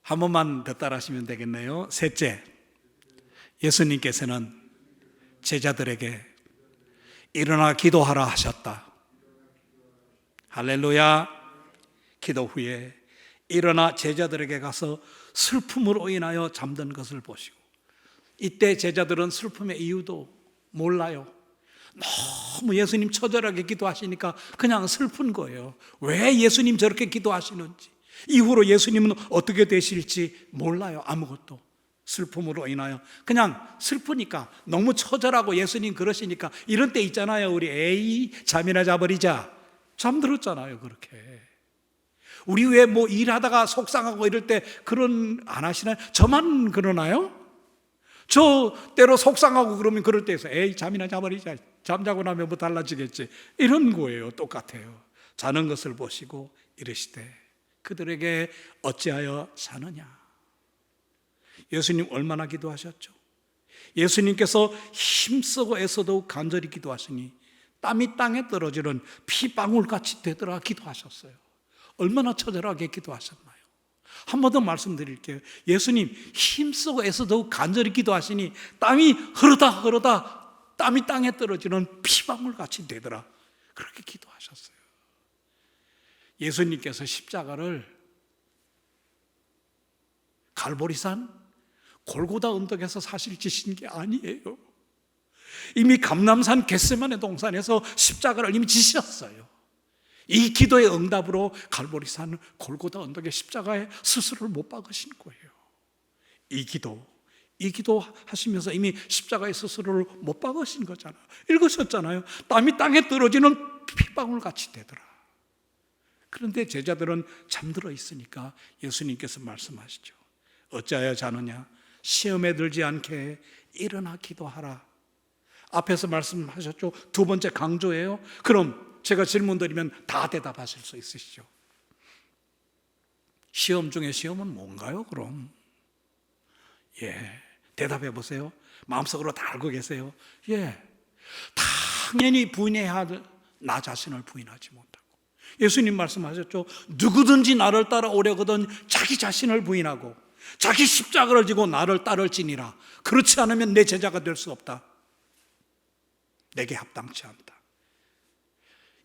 한 번만 더 따라하시면 되겠네요. 셋째, 예수님께서는 제자들에게 일어나 기도하라 하셨다. 할렐루야. 기도 후에 일어나 제자들에게 가서 슬픔으로 인하여 잠든 것을 보시고, 이때 제자들은 슬픔의 이유도 몰라요. 너무 예수님 처절하게 기도하시니까 그냥 슬픈 거예요. 왜 예수님 저렇게 기도하시는지, 이후로 예수님은 어떻게 되실지 몰라요. 아무것도. 슬픔으로 인하여 그냥 슬프니까, 너무 처절하고 예수님 그러시니까, 이런 때 있잖아요. 우리 에이 잠이나 자버리자, 잠들었잖아요. 그렇게 우리 왜 뭐 일하다가 속상하고 이럴 때 그런 안 하시나요? 저만 그러나요? 저 때로 속상하고 그러면 그럴 때에서 에이 잠이나 자버리자, 잠자고 나면 뭐 달라지겠지, 이런 거예요. 똑같아요. 자는 것을 보시고 이르시되 그들에게 어찌하여 자느냐. 예수님 얼마나 기도하셨죠? 예수님께서 힘쓰고 애써도 간절히 기도하시니 땀이 땅에 떨어지는 피방울같이 되더라 기도하셨어요. 얼마나 처절하게 기도하셨나요? 한 번 더 말씀드릴게요. 예수님 힘쓰고 애써 더욱 간절히 기도하시니 땀이 흐르다 땀이 땅에 떨어지는 피방울같이 되더라. 그렇게 기도하셨어요. 예수님께서 십자가를 갈보리산 골고다 언덕에서 사실 지신 게 아니에요. 이미 감람산 겟세마네 동산에서 십자가를 이미 지셨어요. 이 기도의 응답으로 갈보리산 골고다 언덕의 십자가에 스스로를 못 박으신 거예요. 이 기도 하시면서 이미 십자가에 스스로를 못 박으신 거잖아요. 읽으셨잖아요. 땀이 땅에 떨어지는 피방울 같이 되더라. 그런데 제자들은 잠들어 있으니까 예수님께서 말씀하시죠. 어찌하여 자느냐? 시험에 들지 않게 일어나 기도하라. 앞에서 말씀하셨죠. 두 번째 강조예요. 그럼 제가 질문 드리면 다 대답하실 수 있으시죠? 시험 중에 시험은 뭔가요, 그럼? 대답해 보세요. 마음속으로 다 알고 계세요. 당연히 부인해야 할 나 자신을 부인하지 못하고. 예수님 말씀하셨죠. 누구든지 나를 따라오려거든 자기 자신을 부인하고 자기 십자가를 지고 나를 따를지니라. 그렇지 않으면 내 제자가 될 수 없다. 내게 합당치 않다.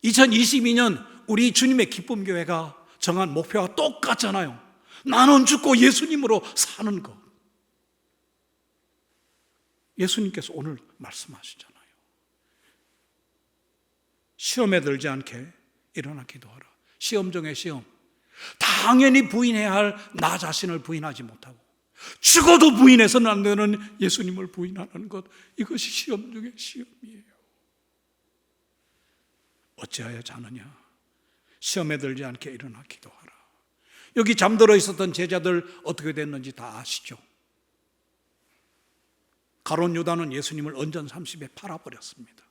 2022년 우리 주님의 기쁨교회가 정한 목표가 똑같잖아요. 나는 죽고 예수님으로 사는 것. 예수님께서 오늘 말씀하시잖아요. 시험에 들지 않게 일어나 기도하라. 시험 중에 시험. 당연히 부인해야 할 나 자신을 부인하지 못하고 죽어도 부인해서는 안 되는 예수님을 부인하는 것. 이것이 시험 중에 시험이에요. 어찌하여 자느냐? 시험에 들지 않게 일어나 기도하라. 여기 잠들어 있었던 제자들 어떻게 됐는지 다 아시죠? 가룟 유다는 예수님을 언전 30에 팔아버렸습니다.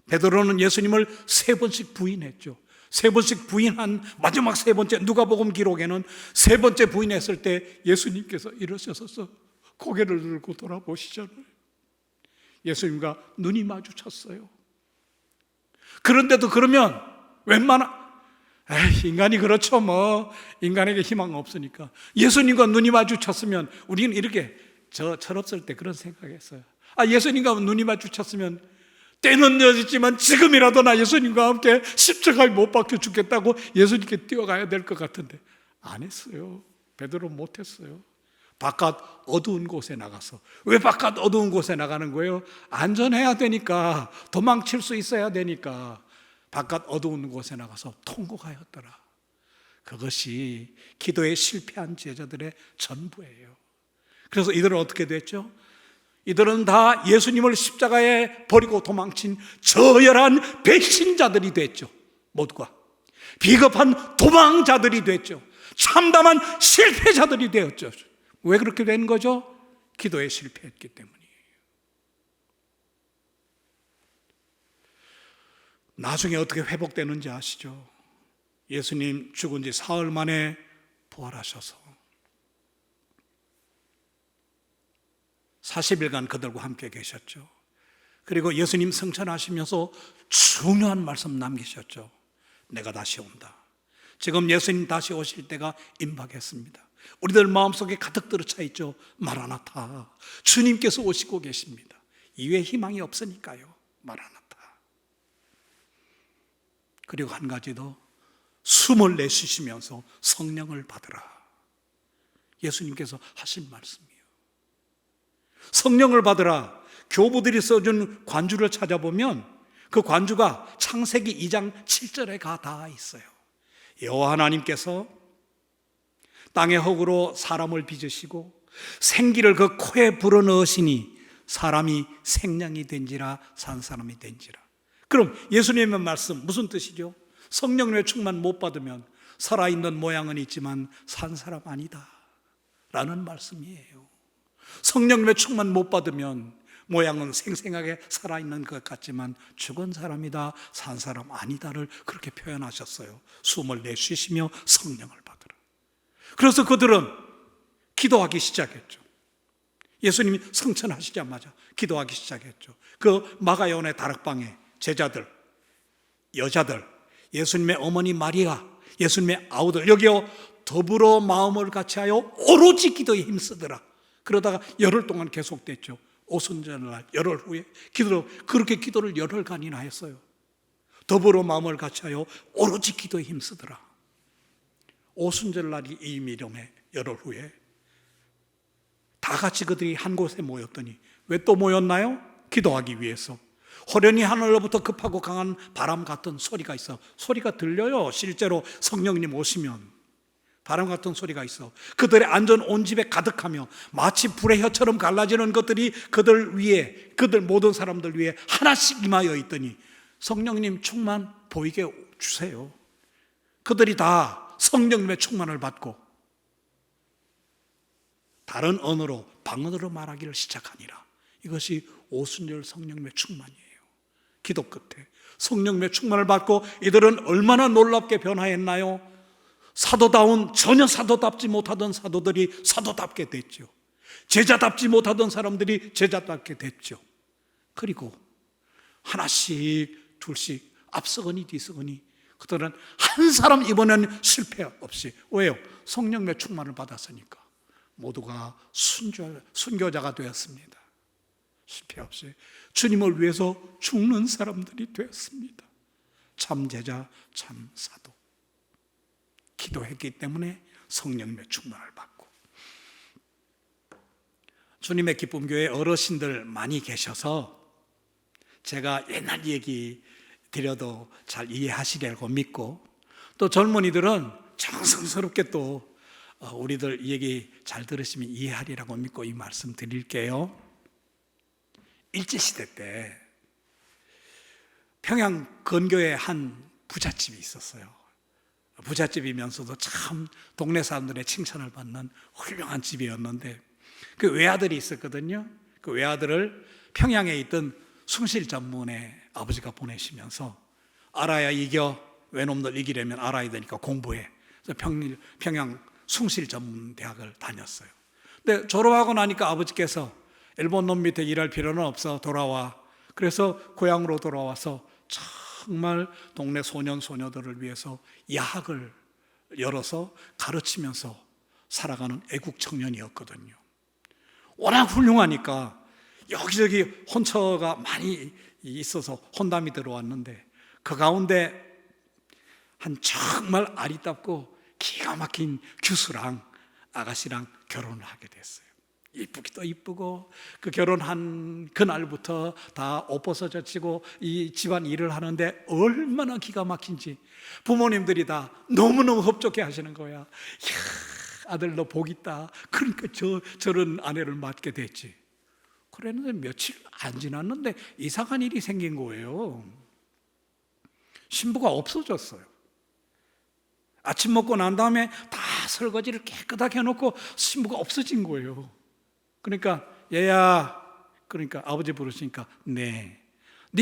베드로는 예수님을 3번씩 부인했죠. 3번씩 부인한 마지막 3번째 누가복음 기록에는 3번째 부인했을 때 예수님께서 일어서서 고개를 들고 돌아보시잖아요. 예수님과 눈이 마주쳤어요. 그런데도 그러면 인간이 그렇죠. 인간에게 희망은 없으니까. 예수님과 눈이 마주쳤으면 우리는 이렇게 저 철없을 때 그런 생각했어요. 예수님과 눈이 마주쳤으면 때는 늦었지만 지금이라도 나 예수님과 함께 십자가에 못 박혀 죽겠다고 예수님께 뛰어가야 될 것 같은데 안 했어요. 베드로 못했어요. 바깥 어두운 곳에 나가서. 왜 바깥 어두운 곳에 나가는 거예요? 안전해야 되니까, 도망칠 수 있어야 되니까 바깥 어두운 곳에 나가서 통곡하였더라. 그것이 기도에 실패한 제자들의 전부예요. 그래서 이들은 어떻게 됐죠? 이들은 다 예수님을 십자가에 버리고 도망친 저열한 배신자들이 됐죠. 모두가 비겁한 도망자들이 됐죠. 참담한 실패자들이 되었죠. 왜 그렇게 된 거죠? 기도에 실패했기 때문이에요. 나중에 어떻게 회복되는지 아시죠? 예수님 죽은 지 사흘 만에 부활하셔서 40일간 그들과 함께 계셨죠. 그리고 예수님 승천하시면서 중요한 말씀 남기셨죠. 내가 다시 온다. 지금 예수님 다시 오실 때가 임박했습니다. 우리들 마음속에 가득 들어차 있죠. 마라나타. 주님께서 오시고 계십니다. 이외에 희망이 없으니까요. 마라나타. 그리고 한 가지 더, 숨을 내쉬시면서 성령을 받으라. 예수님께서 하신 말씀이에요. 성령을 받으라. 교부들이 써준 관주를 찾아보면 그 관주가 창세기 2장 7절에 다 있어요. 여호와 하나님께서 땅의 흙으로 사람을 빚으시고 생기를 그 코에 불어넣으시니 사람이 생명이 된지라, 산 사람이 된지라. 그럼 예수님의 말씀 무슨 뜻이죠? 성령의 충만 못 받으면 살아있는 모양은 있지만 산 사람 아니다 라는 말씀이에요. 성령의 충만 못 받으면 모양은 생생하게 살아있는 것 같지만 죽은 사람이다, 산 사람 아니다를 그렇게 표현하셨어요. 숨을 내쉬시며 성령을 받으라. 그래서 그들은 기도하기 시작했죠. 예수님이 승천하시자마자 기도하기 시작했죠. 그 마가요원의 다락방에 제자들, 여자들, 예수님의 어머니 마리아, 예수님의 아우들, 여기요 더불어 마음을 같이하여 오로지 기도에 힘쓰더라. 그러다가 열흘 동안 계속됐죠. 오순절날 열흘 후에 그렇게 기도를 열흘간이나 했어요. 더불어 마음을 같이하여 오로지 기도에 힘쓰더라. 오순절날이 이 미렴에 열흘 후에 다 같이 그들이 한 곳에 모였더니, 왜 또 모였나요? 기도하기 위해서. 호련히 하늘로부터 급하고 강한 바람 같은 소리가 있어. 소리가 들려요. 실제로 성령님 오시면 바람 같은 소리가 있어. 그들의 안전 온 집에 가득하며 마치 불의 혀처럼 갈라지는 것들이 그들 위에, 그들 모든 사람들 위에 하나씩 임하여 있더니 성령님 충만 보이게 주세요. 그들이 다 성령님의 충만을 받고 다른 언어로, 방언으로 말하기를 시작하니라. 이것이 오순절 성령님의 충만이에요. 기도 끝에 성령님의 충만을 받고 이들은 얼마나 놀랍게 변화했나요? 사도다운, 전혀 사도답지 못하던 사도들이 사도답게 됐죠. 제자답지 못하던 사람들이 제자답게 됐죠. 그리고 하나씩 둘씩 앞서거니 뒤서거니 그들은 한 사람 이번에는 실패 없이, 왜요? 성령의 충만을 받았으니까 모두가 순교자가 되었습니다. 실패 없이 주님을 위해서 죽는 사람들이 되었습니다. 참 제자, 참 사도. 기도했기 때문에 성령의 충만을 받고. 주님의 기쁨교회 어르신들 많이 계셔서 제가 옛날 얘기 드려도 잘 이해하시리라고 믿고, 또 젊은이들은 정성스럽게 또 우리들 얘기 잘 들으시면 이해하리라고 믿고 이 말씀 드릴게요. 일제시대 때 평양 근교에 한 부잣집이 있었어요. 부잣집이면서도 참 동네 사람들의 칭찬을 받는 훌륭한 집이었는데, 그 외아들이 있었거든요. 그 외아들을 평양에 있던 숭실 전문에 아버지가 보내시면서, 알아야 이겨, 외놈들 이기려면 알아야 되니까 공부해. 그래서 평양 숭실 전문 대학을 다녔어요. 근데 졸업하고 나니까 아버지께서 일본 놈 밑에 일할 필요는 없어, 돌아와. 그래서 고향으로 돌아와서 정말 동네 소년 소녀들을 위해서 야학을 열어서 가르치면서 살아가는 애국 청년이었거든요. 워낙 훌륭하니까 여기저기 혼처가 많이 있어서 혼담이 들어왔는데, 그 가운데 한 정말 아리답고 기가 막힌 교수랑 아가씨랑 결혼을 하게 됐어요. 이쁘기도 이쁘고, 그 결혼한 그날부터 다 옷 벗어젖히고 이 집안 일을 하는데 얼마나 기가 막힌지 부모님들이 다 너무너무 흡족해 하시는 거야. 이야, 아들 너 복 있다. 그러니까 저런 아내를 맡게 됐지. 그랬는데 며칠 안 지났는데 이상한 일이 생긴 거예요. 신부가 없어졌어요. 아침 먹고 난 다음에 다 설거지를 깨끗하게 해놓고 신부가 없어진 거예요. 그러니까 얘야, 그러니까 아버지 부르시니까 네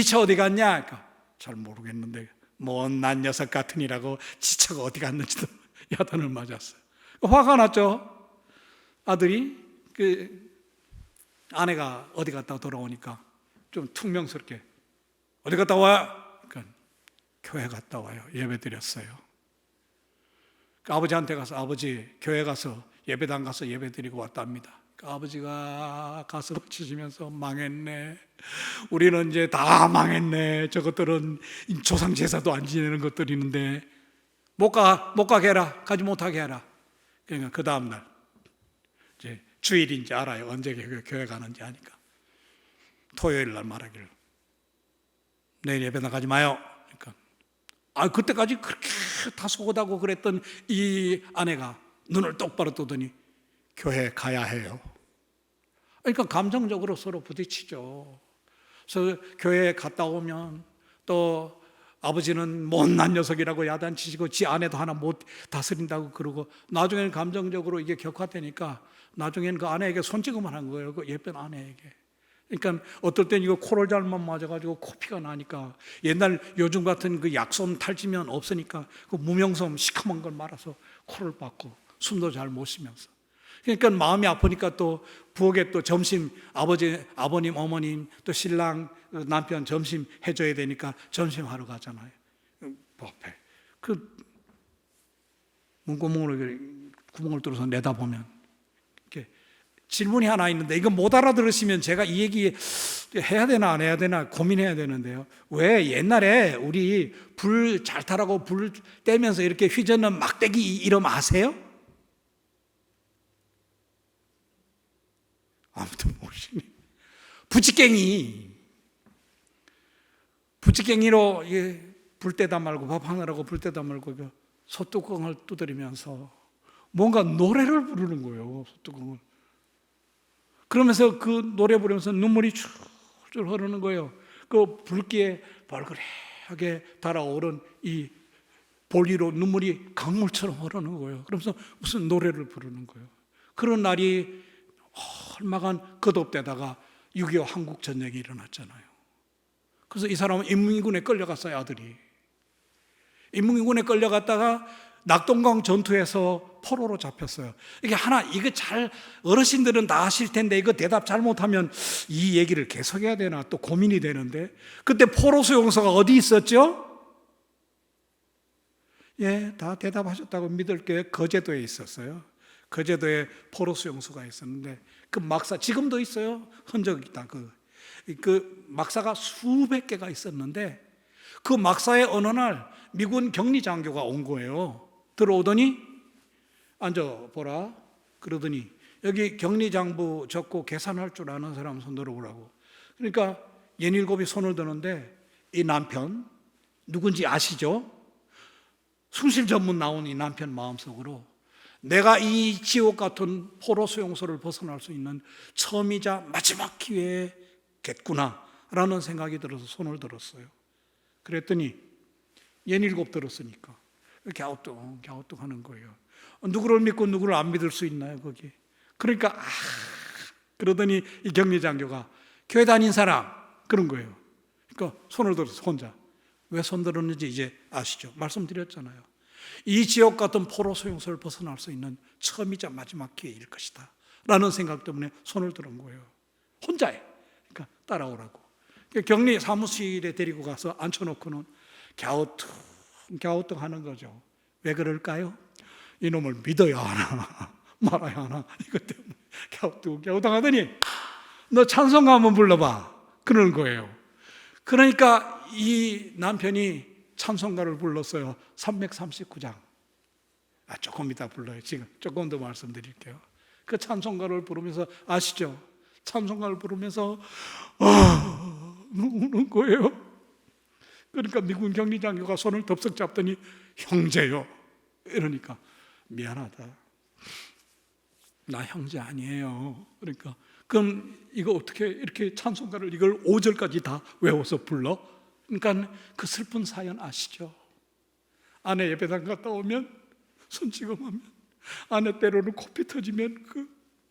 차 어디 갔냐? 그러니까 잘 모르겠는데 못난 녀석 같으니라고 지차가 어디 갔는지도 야단을 맞았어요. 화가 났죠. 아들이 그 아내가 어디 갔다 돌아오니까 좀 퉁명스럽게 어디 갔다 와요? 그러니까 교회 갔다 와요. 예배 드렸어요. 그 아버지한테 가서 아버지 교회 가서 예배당 가서 예배 드리고 왔답니다. 그 아버지가 가서 치시면서 망했네. 우리는 이제 다 망했네. 저것들은 조상 제사도 안 지내는 것들이는데 못 가게 해라. 가지 못하게 해라. 그러니까 그 다음 날 이제 주일인지 알아요. 언제 교회 가는지 아니까 토요일 날 말하기를 내일 예배당 가지 마요. 그러니까 그때까지 그렇게 다소곳하고 그랬던 이 아내가 눈을 똑바로 뜨더니 교회 가야 해요. 그러니까 감정적으로 서로 부딪히죠. 그래서 교회에 갔다 오면 또 아버지는 못난 녀석이라고 야단치시고 지 아내도 하나 못 다스린다고 그러고, 나중에는 감정적으로 이게 격화되니까 나중에는 그 아내에게 손찌검을 한 거예요. 그 예쁜 아내에게. 그러니까 어떨 땐 이거 코를 잘못 맞아가지고 코피가 나니까, 옛날 요즘 같은 그 약솜 탈지면 없으니까 그 무명솜 시커먼 걸 말아서 코를 박고 숨도 잘 못 쉬면서, 그러니까 마음이 아프니까 또 부엌에 또 점심 아버님, 어머님, 또 신랑, 남편 점심 해줘야 되니까 점심하러 가잖아요. 뷔페. 그 구멍을 뚫어서 내다보면 이렇게 질문이 하나 있는데, 이거 못 알아들으시면 제가 이 얘기 해야 되나 안 해야 되나 고민해야 되는데요. 왜 옛날에 우리 불 잘 타라고 불 떼면서 이렇게 휘젓는 막대기 이름 아세요? 아무튼 모르시네. 부찌깽이로 불 떼다 말고, 밥 하느라고 불 떼다 말고 소뚜껑을 두드리면서 뭔가 노래를 부르는 거예요. 소뚜껑을. 그러면서 그 노래 부르면서 눈물이 줄줄 흐르는 거예요. 그 불기에 벌그레하게 달아오른 이 볼 위로 눈물이 강물처럼 흐르는 거예요. 그러면서 무슨 노래를 부르는 거예요. 그런 날이 얼마간 거듭되다가 6.25 한국 전쟁이 일어났잖아요. 그래서 이 사람은 인민군에 끌려갔어요. 아들이 인민군에 끌려갔다가 낙동강 전투에서 포로로 잡혔어요. 이거 잘 어르신들은 다 아실 텐데 이거 대답 잘못하면 이 얘기를 계속해야 되나 또 고민이 되는데, 그때 포로 수용소가 어디 있었죠? 예, 다 대답하셨다고 믿을게요. 거제도에 있었어요. 거제도에 포로 수용소가 있었는데 그 막사 지금도 있어요. 흔적이 있다. 그 막사가 수백 개가 있었는데 그 막사에 어느 날 미군 격리 장교가 온 거예요. 들어오더니 앉아보라 그러더니 여기 격리 장부 적고 계산할 줄 아는 사람 손 들어보라고. 그러니까 17이 손을 드는데 이 남편 누군지 아시죠? 숭실 전문 나온 이 남편 마음속으로 내가 이 지옥 같은 포로 수용소를 벗어날 수 있는 처음이자 마지막 기회겠구나 라는 생각이 들어서 손을 들었어요. 그랬더니 17 들었으니까 갸우뚱 하는 거예요. 누구를 믿고 누구를 안 믿을 수 있나요 거기? 그러니까 그러더니 이 격리장교가 교회 다닌 사람 그런 거예요. 그러니까 손을 들어서 혼자. 왜 손 들었는지 이제 아시죠? 말씀드렸잖아요. 이 지옥 같은 포로 수용소를 벗어날 수 있는 처음이자 마지막 기회일 것이다 라는 생각 때문에 손을 들은 거예요. 혼자에. 그러니까 따라오라고. 격리 사무실에 데리고 가서 앉혀놓고는 갸우뚱 하는 거죠. 왜 그럴까요? 이놈을 믿어야 하나 말아야 하나 이것 때문에 갸우뚱 하더니 너 찬송가 한번 불러봐 그러는 거예요. 그러니까 이 남편이 찬송가를 불렀어요. 339장. 조금 이따 불러요. 지금 조금 더 말씀드릴게요. 그 찬송가를 부르면서 아시죠? 찬송가를 부르면서 우는 거예요. 그러니까 미군 격리장교가 손을 덥석 잡더니 형제요. 이러니까 미안하다. 나 형제 아니에요. 그러니까 그럼 이거 어떻게 이렇게 찬송가를 이걸 5절까지 다 외워서 불러? 그러니까 그 슬픈 사연 아시죠? 아내 예배당 갔다 오면 손찌검하면 아내 때로는 코피 터지면 그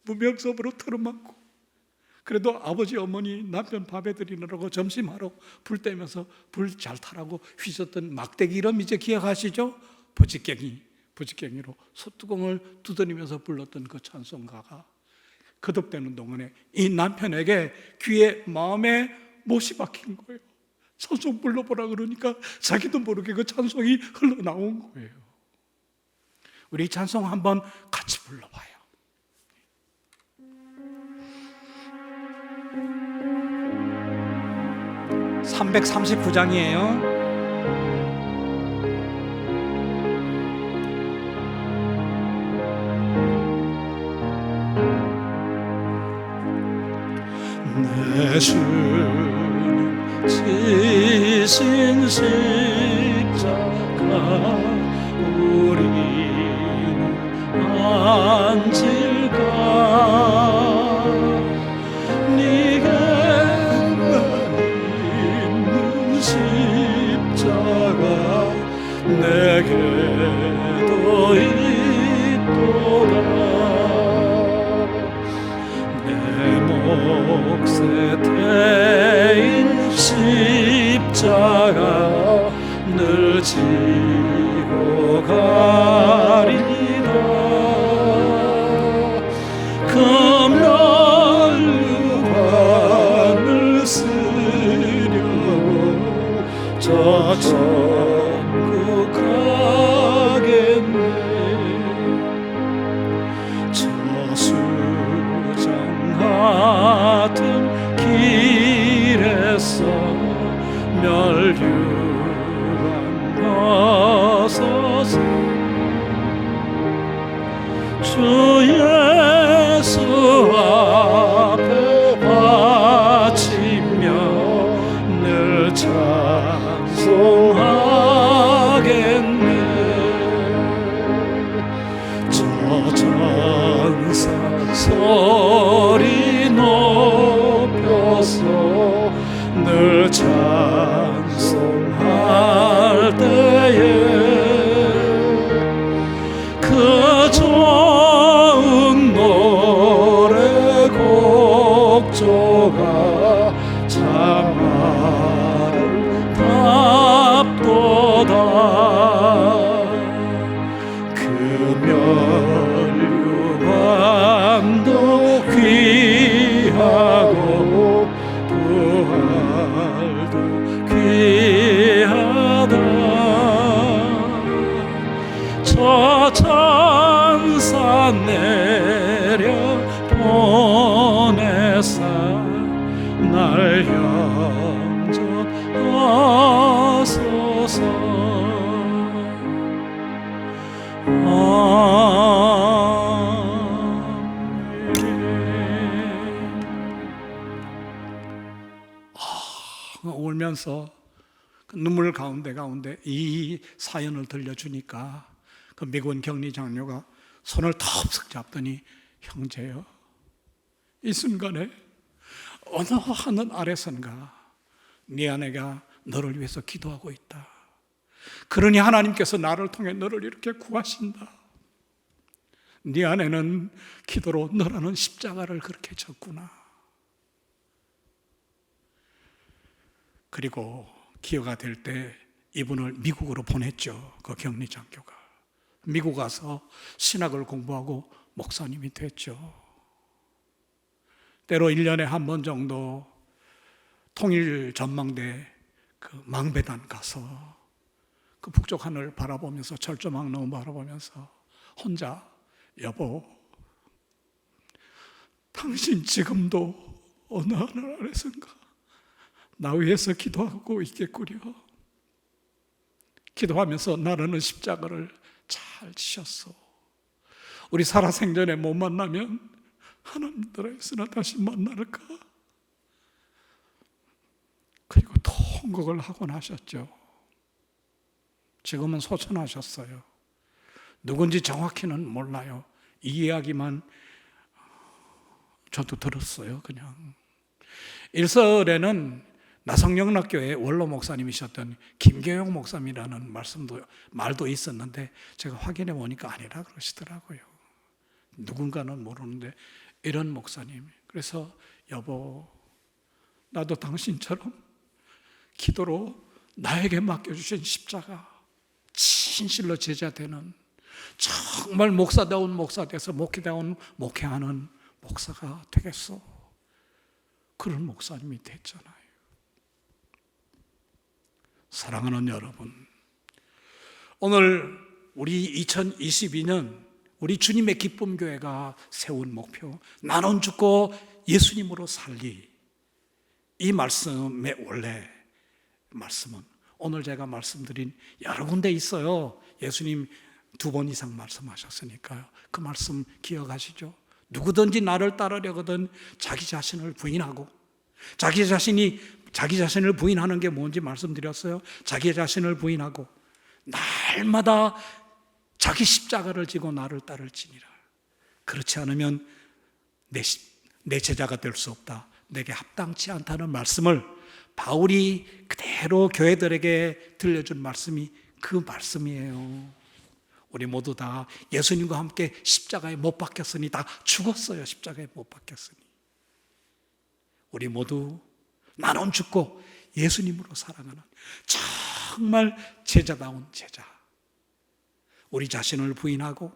무명섭으로 털어맞고 그래도 아버지 어머니 남편 밥해 드리느라고 점심하러 불 떼면서 불 잘 타라고 휘젓던 막대기 이름 이제 기억하시죠? 부지깽이로 소뚜껑을 두드리면서 불렀던 그 찬송가가 거듭되는 동안에 이 남편에게 귀에 마음에 못이 박힌 거예요. 찬송 불러보라 그러니까 자기도 모르게 그 찬송이 흘러나온 거예요. 우리 찬송 한번 같이 불러봐요. (339장이에요) 내 주님 지신 십자가 우리는 앉을까 네게 있는 십자가 내게도 있도다 몫에 태인 십자가 늘 지고 가리다 금랑 주께서 멸류관 벗어서 주 예수 앞에 바치며 늘 찬송하겠네. 저 천사 소리 높여서 늘 찬송할 때에 그 좋은 노래 곡조가 참 아름답도다. 그 멸류관도 귀하고 부활도 귀하다. 저 천사 내려 보내사 날 영접하소서. 울면서 그 눈물 가운데 이 사연을 들려주니까 그 미군 격리 장로가 손을 덥석 잡더니, 형제여, 이 순간에 어느 하늘 아래선가 네 아내가 너를 위해서 기도하고 있다. 그러니 하나님께서 나를 통해 너를 이렇게 구하신다. 네 아내는 기도로 너라는 십자가를 그렇게 졌구나. 그리고 기회가 될 때 이분을 미국으로 보냈죠. 그 격리 장교가 미국 가서 신학을 공부하고 목사님이 됐죠. 때로 1년에 한 번 정도 통일 전망대 그 망배단 가서 그 북쪽 하늘 바라보면서 철조망 너무 바라보면서 혼자, 여보, 당신 지금도 어느 하늘 아래선가 나 위해서 기도하고 있겠구려. 기도하면서 나라는 십자가를 잘 지셨어. 우리 살아생전에 못 만나면 하나님 나라에서나 다시 만날까? 그리고 통곡을 하곤 하셨죠. 지금은 소천하셨어요. 누군지 정확히는 몰라요. 이 이야기만 저도 들었어요. 그냥 일설에는 나성영락교회 원로 목사님이셨던 김교영 목사님이라는 말도 있었는데 제가 확인해 보니까 아니라 그러시더라고요. 누군가는 모르는데 이런 목사님. 그래서 여보, 나도 당신처럼 기도로 나에게 맡겨주신 십자가 진실로 제자되는, 정말 목사다운 목사 돼서 목회다운 목회하는 목사가 되겠소. 그런 목사님이 됐잖아요. 사랑하는 여러분, 오늘 우리 2022년 우리 주님의 기쁨교회가 세운 목표, 나눈 죽고 예수님으로 살리, 이 말씀의 원래 말씀은 오늘 제가 말씀드린 여러 군데 있어요. 예수님 2번 이상 말씀하셨으니까요. 그 말씀 기억하시죠? 누구든지 나를 따르려거든 자기 자신을 부인하고, 자기 자신을 부인하는 게 뭔지 말씀드렸어요. 자기 자신을 부인하고 날마다 자기 십자가를 지고 나를 따를지니라. 그렇지 않으면 내 제자가 될 수 없다, 내게 합당치 않다는 말씀을 바울이 그대로 교회들에게 들려준 말씀이 그 말씀이에요. 우리 모두 다 예수님과 함께 십자가에 못 박혔으니, 다 죽었어요. 십자가에 못 박혔으니 우리 모두 나는 죽고 예수님으로 살아가는 정말 제자다운 제자. 우리 자신을 부인하고,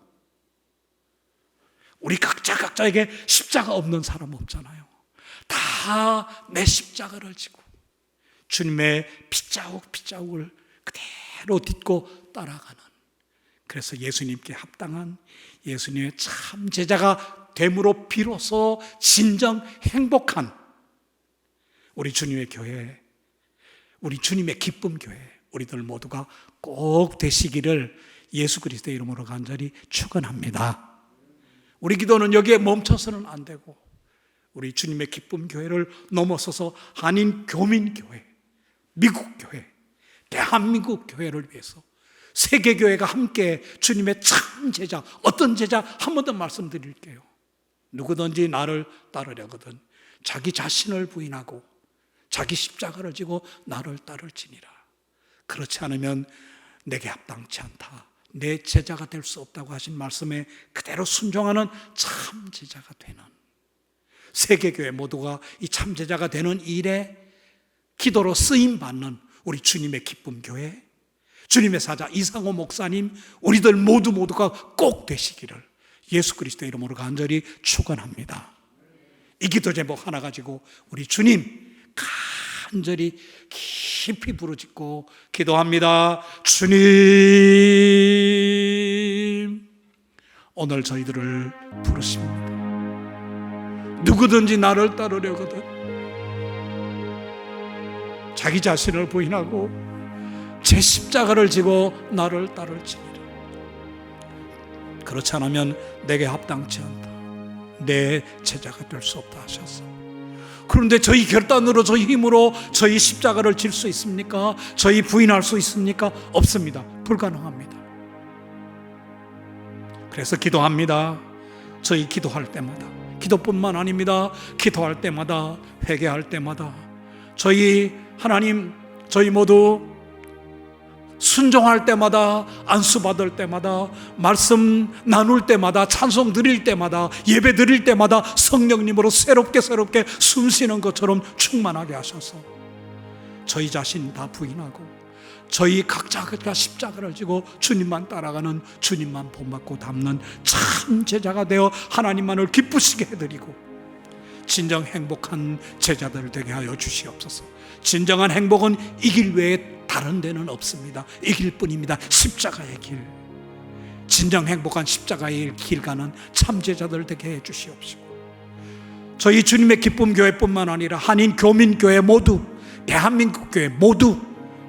우리 각자에게 십자가 없는 사람 없잖아요. 다 내 십자가를 지고 주님의 핏자국을 그대로 딛고 따라가는, 그래서 예수님께 합당한 예수님의 참 제자가 됨으로 비로소 진정 행복한 우리 주님의 교회, 우리 주님의 기쁨 교회, 우리들 모두가 꼭 되시기를 예수 그리스도의 이름으로 간절히 축원합니다. 우리 기도는 여기에 멈춰서는 안 되고 우리 주님의 기쁨 교회를 넘어서서 한인 교민 교회, 미국 교회, 대한민국 교회를 위해서 세계 교회가 함께 주님의 참 제자, 어떤 제자 한 번 더 말씀드릴게요. 누구든지 나를 따르려거든 자기 자신을 부인하고 자기 십자가를 지고 나를 따를지니라. 그렇지 않으면 내게 합당치 않다, 내 제자가 될 수 없다고 하신 말씀에 그대로 순종하는 참 제자가 되는, 세계교회 모두가 이 참 제자가 되는 일에 기도로 쓰임받는 우리 주님의 기쁨 교회, 주님의 사자 이상호 목사님, 우리들 모두가 꼭 되시기를 예수 그리스도의 이름으로 간절히 축원합니다. 이 기도 제목 하나 가지고 우리 주님 간절히 깊이 부르짖고 기도합니다. 주님, 오늘 저희들을 부르십니다. 누구든지 나를 따르려거든 자기 자신을 부인하고 제 십자가를 지고 나를 따를지니라. 그렇지 않으면 내게 합당치 않다, 내 제자가 될 수 없다 하셨어. 그런데 저희 결단으로, 저희 힘으로 저희 십자가를 질 수 있습니까? 저희 부인할 수 있습니까? 없습니다. 불가능합니다. 그래서 기도합니다. 저희 기도할 때마다, 기도뿐만 아닙니다. 기도할 때마다, 회개할 때마다 저희 하나님, 저희 모두 순종할 때마다, 안수받을 때마다, 말씀 나눌 때마다, 찬송 드릴 때마다, 예배 드릴 때마다 성령님으로 새롭게 숨쉬는 것처럼 충만하게 하셔서 저희 자신 다 부인하고 저희 각자가 십자가를 지고 주님만 따라가는, 주님만 본받고 닮는 참 제자가 되어 하나님만을 기쁘시게 해드리고 진정 행복한 제자들 되게 하여 주시옵소서. 진정한 행복은 이 길 외에 다른 데는 없습니다. 이 길뿐입니다. 십자가의 길. 진정 행복한 십자가의 길 가는 참 제자들 되게 해 주시옵시고, 저희 주님의 기쁨 교회뿐만 아니라 한인 교민 교회 모두, 대한민국 교회 모두,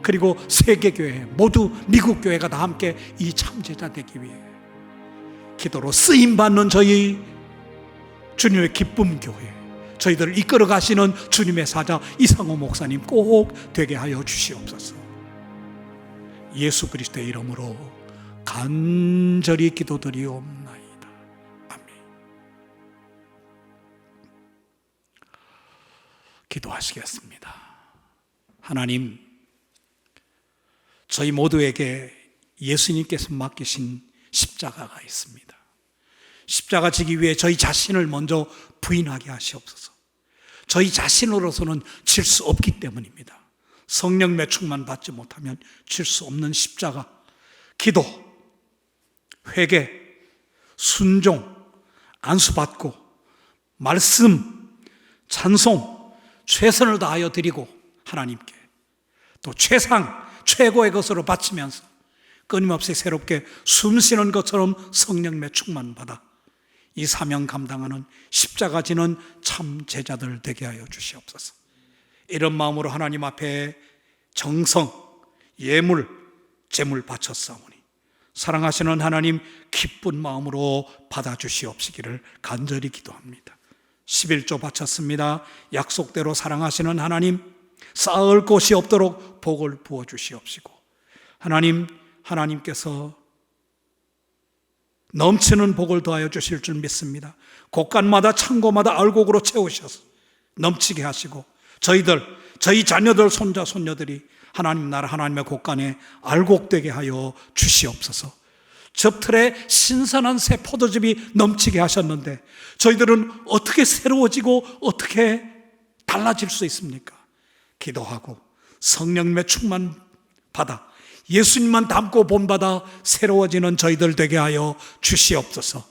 그리고 세계 교회 모두, 미국 교회가 다 함께 이 참 제자 되기 위해 기도로 쓰임 받는 저희 주님의 기쁨 교회, 저희들을 이끌어 가시는 주님의 사자 이상호 목사님 꼭 되게 하여 주시옵소서. 예수 그리스도의 이름으로 간절히 기도드리옵나이다. 아멘. 기도하시겠습니다. 하나님, 저희 모두에게 예수님께서 맡기신 십자가가 있습니다. 십자가 지기 위해 저희 자신을 먼저 부인하게 하시옵소서. 저희 자신으로서는 질 수 없기 때문입니다. 성령의 충만 받지 못하면 질 수 없는 십자가, 기도, 회개, 순종, 안수받고 말씀, 찬송, 최선을 다하여 드리고 하나님께 또 최고의 것으로 바치면서 끊임없이 새롭게 숨쉬는 것처럼 성령의 충만 받아 이 사명 감당하는 십자가 지는 참 제자들 되게 하여 주시옵소서. 이런 마음으로 하나님 앞에 정성, 예물, 제물 바쳤사오니 사랑하시는 하나님 기쁜 마음으로 받아주시옵시기를 간절히 기도합니다. 11조 바쳤습니다. 약속대로 사랑하시는 하나님, 쌓을 곳이 없도록 복을 부어주시옵시고, 하나님께서 넘치는 복을 더하여 주실 줄 믿습니다. 곳간마다 창고마다 알곡으로 채우셔서 넘치게 하시고, 저희 자녀들, 손자, 손녀들이 하나님 나라 하나님의 곳간에 알곡되게 하여 주시옵소서. 접틀에 신선한 새 포도즙이 넘치게 하셨는데 저희들은 어떻게 새로워지고 어떻게 달라질 수 있습니까? 기도하고 성령님의 충만 받아 예수님만 닮고 본받아 새로워지는 저희들 되게 하여 주시옵소서.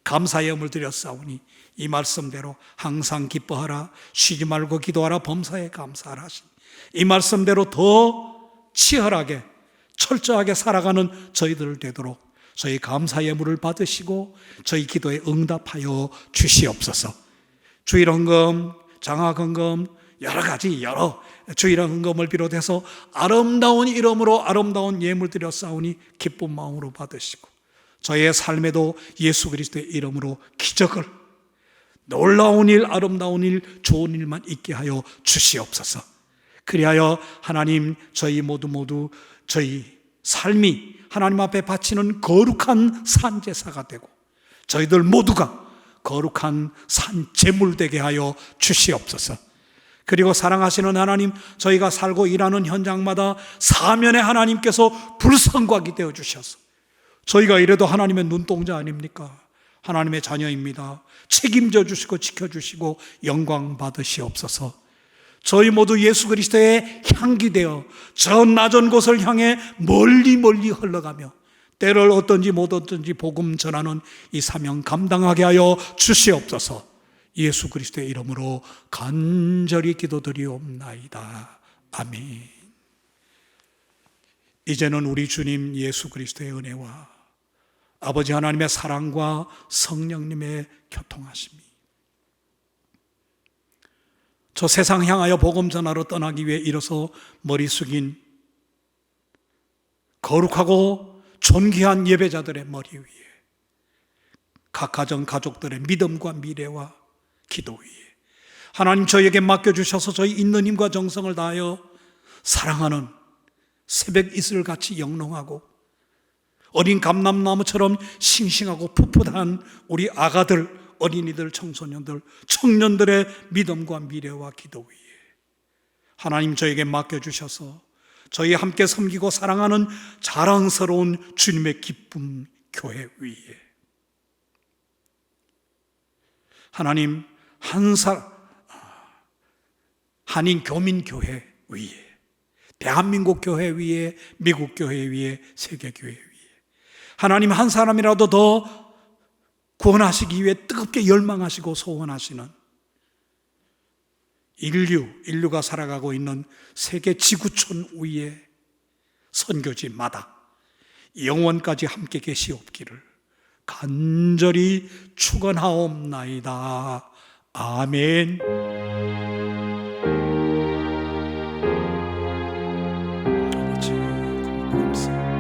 감사의 염을 드렸사오니 이 말씀대로 항상 기뻐하라, 쉬지 말고 기도하라, 범사에 감사하라 하신 이 말씀대로 더 치열하게 철저하게 살아가는 저희들 되도록 저희 감사의 예물을 받으시고 저희 기도에 응답하여 주시옵소서. 주일헌금, 장학헌금, 여러 가지 여러 주일의 헌금을 비롯해서 아름다운 이름으로 아름다운 예물 드려 싸우니 기쁜 마음으로 받으시고 저의 삶에도 예수 그리스도의 이름으로 기적을 놀라운 일, 아름다운 일, 좋은 일만 있게 하여 주시옵소서. 그리하여 하나님 저희 모두 저희 삶이 하나님 앞에 바치는 거룩한 산제사가 되고 저희들 모두가 거룩한 산제물 되게 하여 주시옵소서. 그리고 사랑하시는 하나님, 저희가 살고 일하는 현장마다 사면의 하나님께서 불상곽이 되어 주셔서 저희가 이래도 하나님의 눈동자 아닙니까? 하나님의 자녀입니다. 책임져 주시고 지켜주시고 영광 받으시옵소서. 저희 모두 예수 그리스도의 향기 되어 저 낮은 곳을 향해 멀리 흘러가며 때를 어떤지 못 어떤지 복음 전하는 이 사명 감당하게 하여 주시옵소서. 예수 그리스도의 이름으로 간절히 기도드리옵나이다. 아멘. 이제는 우리 주님 예수 그리스도의 은혜와 아버지 하나님의 사랑과 성령님의 교통하심이 저 세상 향하여 복음 전하러 떠나기 위해 일어서 머리 숙인 거룩하고 존귀한 예배자들의 머리 위에 각 가정 가족들의 믿음과 미래와 기도 위에 하나님 저에게 맡겨주셔서 저희 있는 힘과 정성을 다하여 사랑하는 새벽 이슬같이 영롱하고 어린 감람나무처럼 싱싱하고 풋풋한 우리 아가들, 어린이들, 청소년들, 청년들의 믿음과 미래와 기도 위에 하나님 저에게 맡겨주셔서 저희 함께 섬기고 사랑하는 자랑스러운 주님의 기쁨 교회 위에 하나님 한인 교민 교회 위에 대한민국 교회 위에 미국 교회 위에 세계 교회 위에 하나님 한 사람이라도 더 구원하시기 위해 뜨겁게 열망하시고 소원하시는 인류가 살아가고 있는 세계 지구촌 위에 선교지마다 영원까지 함께 계시옵기를 간절히 축원하옵나이다. 아멘. 아버지 감사합니다.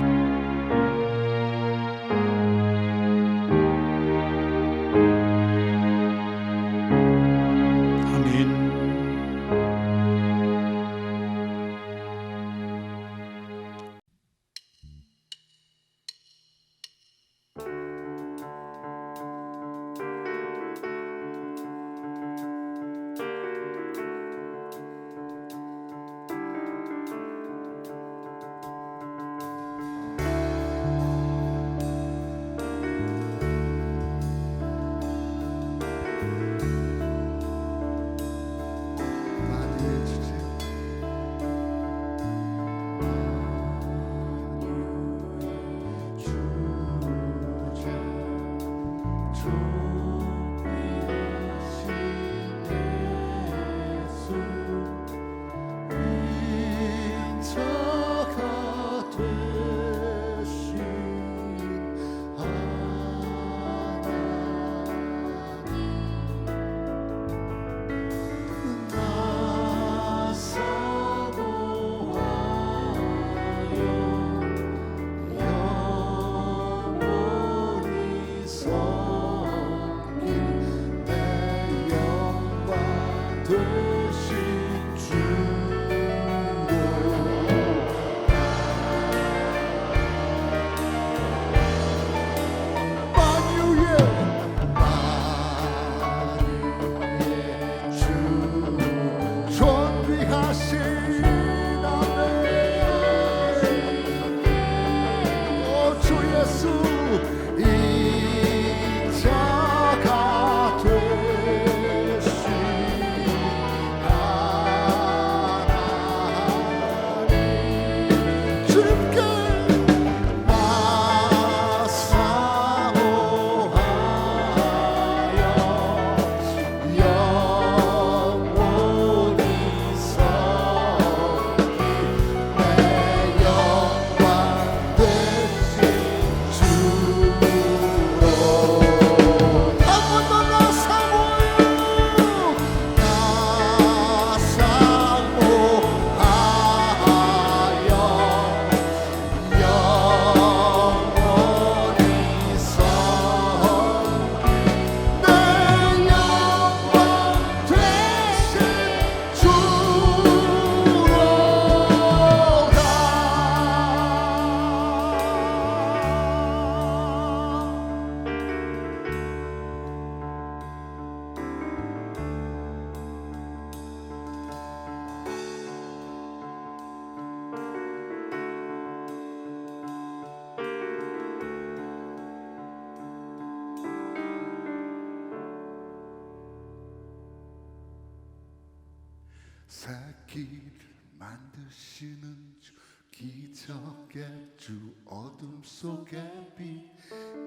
새끼를 만드시는 주 기적의 주 어둠 속에 빛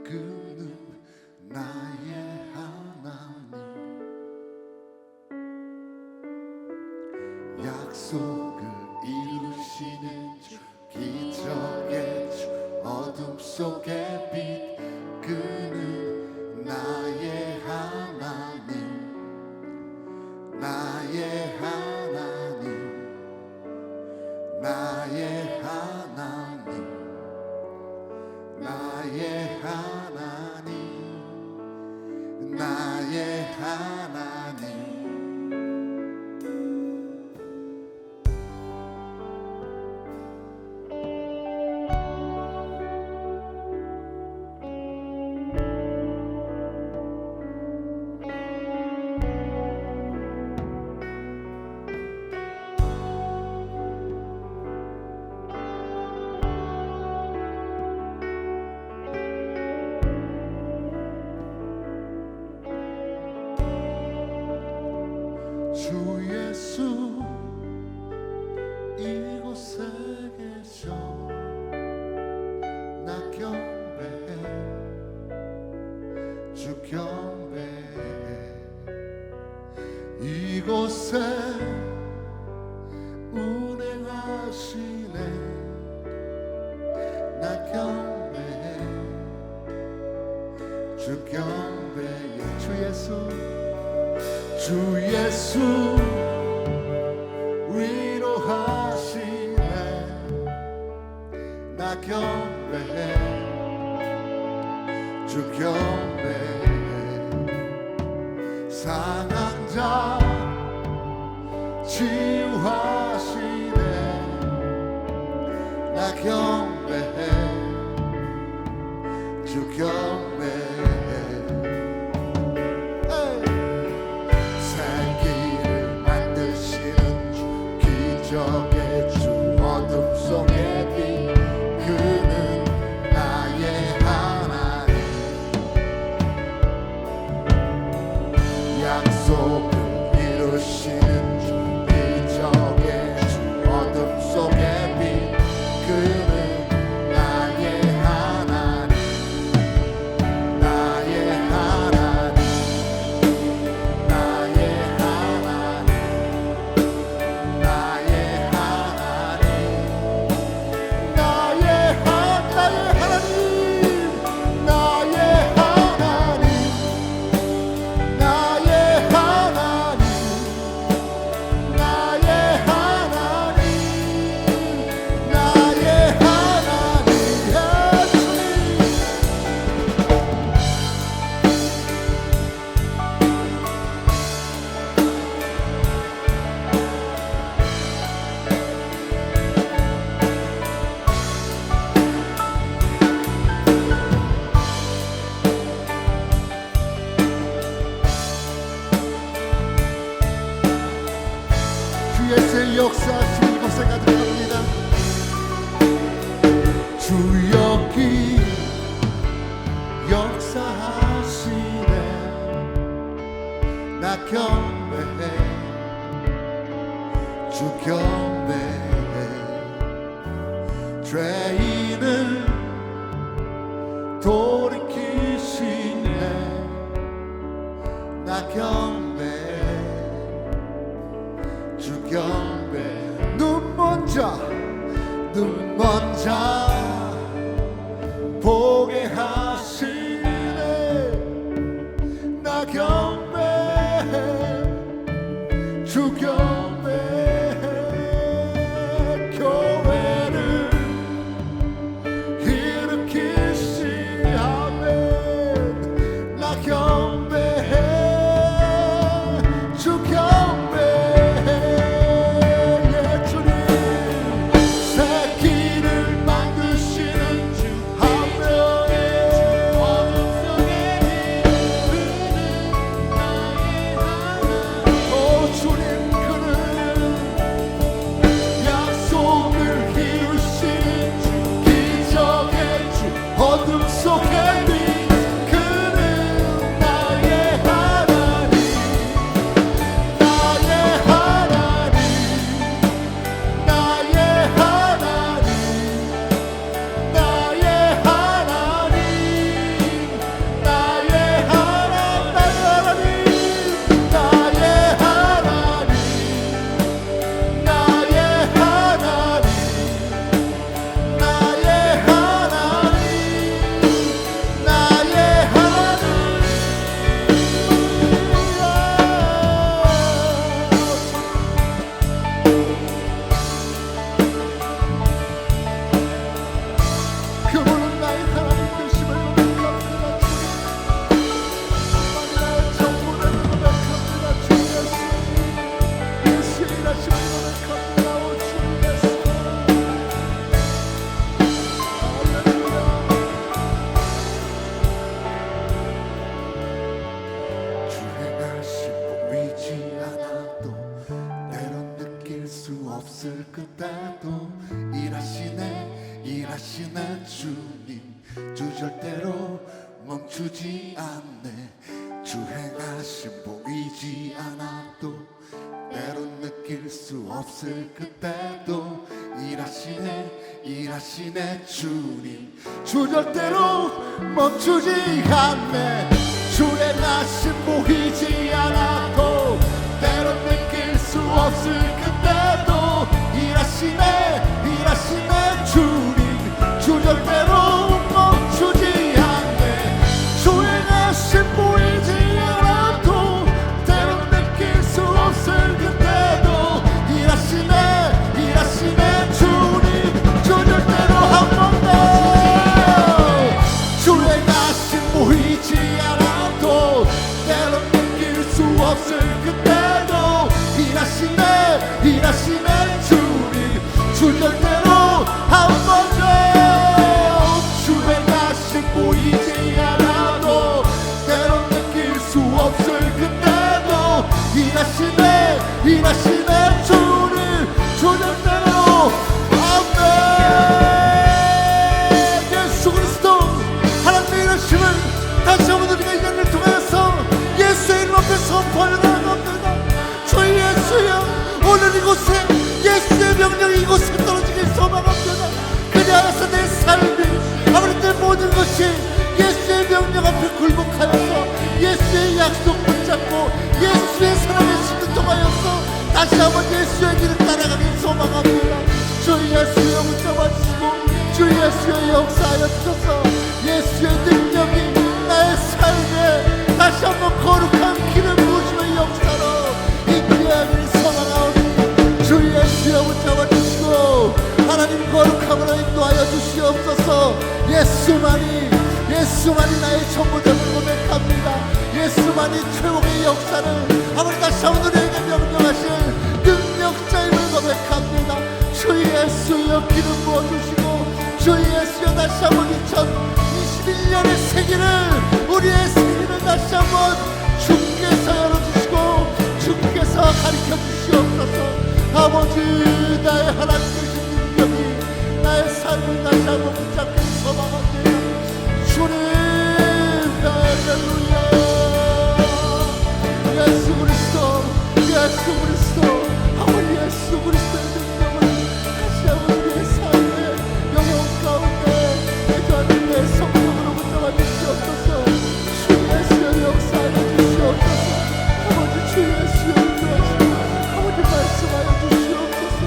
끄는 나의 하나님 약속을 이루시는 주 기적의 주 어둠 속에 빛 끄는 나의 하나님 나의 하나님 나의 하나님 나의 하나님 나의 하나님 주 예수 이곳에 계셔 나 경배해 주 경배해 이곳에 운행하시네 나 경배해 주 경배해 주 예수 주 예수 위로하시네 나 경배해 주 경배해 상한 자 치유하시네 나 경배해 주 경배해 기적의 주 어둠 속에 빛 그는 나의 하나님 약속을 이루시는 주 기적의 주 어둠 속에 빛 그는 나의 하나님 나의 하나님 나의 하나님 나의 하나님 나의 하나님 나의 하나님 나의 하나님 나의 하나님 주의 역사하심 이곳에 가득합니다 주 여기 역사하시네 나 경배해 주 경배해 죄인을 돌이키시네 나 경배해 주 경배 눈먼 자 보게 하시네 나 경배해 주 경배해 교회를 일으키시네 나 경배해 주 경배해 예 주님 새끼를 만드 그때도 일하시네 주님. 주 절대로 멈추지 않네. 주 행하심 보이지 않아도 때론 느낄 수 없을 그때도 일하시네 주님. 주 절대로 멈추지 않네. 주 행하심 보이지 않아도 때론 느낄 수 없을 그때도 일하시네 주님. 주 절대로 멈추지 않네. 주 행하심 보이지 않아도 때론 느낄 수 없을 그때도 일하시네 주님. 주 절대로 한 번도 주 행하심 보이지 않아도 때론 느낄 수 없을 그때도 일하시네 주님. 주 절대로 한 번도 주 행하심 보이지 않아도 때론 느낄 수 없을 그때도 일하시네 주님. 주 절대로 아멘. 예수 그리스도 하나님의 일하심을 다시 한번 우리가 이 장을 통해서 예수의 이름 앞에 선포하려 나갑니다. 주 예수여, 오늘 이곳에 예수의 명령이 이곳에 떨어지길 소망합니다. 그리 알아서 내 삶이 아버지 내 모든 것이 예수의 명령 앞에 굴복하여서 예수의 약속 붙잡고 예수의 사랑에 순종하여서 다시 한번 예수의 길을 따라가길 소망합니다. 주 예수여 붙잡아주시고 주 예수의 역사하여 주셔서 예수의 능력이 나의 삶에 다시 한번 거룩한 길을 부으시는 역사로 인도하기를 소망하오니 주 예수여 붙잡아주시고 하나님 거룩함으로 인도하여 주시옵소서. 예수만이 나의 전부됨을 고백합니다. 예수만이 최고의 역사를 아버지 다시 한번 우리에게 명령하실 능력자임을 고백합니다. 주 예수여 기름 부어주시고 주 예수여 다시 한번 2021년의 세기를 우리의 세기를 다시 한번 주께서 열어주시고 주께서 가르쳐 주시옵소서. 아버지 나의 하나님 되신 능력이 나의 삶을 다시 한번 붙잡길 소망합니다. 주님 할렐루야. 예수 그리스도 아버지 예수 그리스도의 능력을 다시 한번 우리의 삶의 영혼 가운데 내주하는 내 성령으로 붙잡아 주시옵소서. 주 예수의 역사하여 주시옵소서. 아버지 주 예수의 인도하시고 아버지 말씀하여 주시옵소서.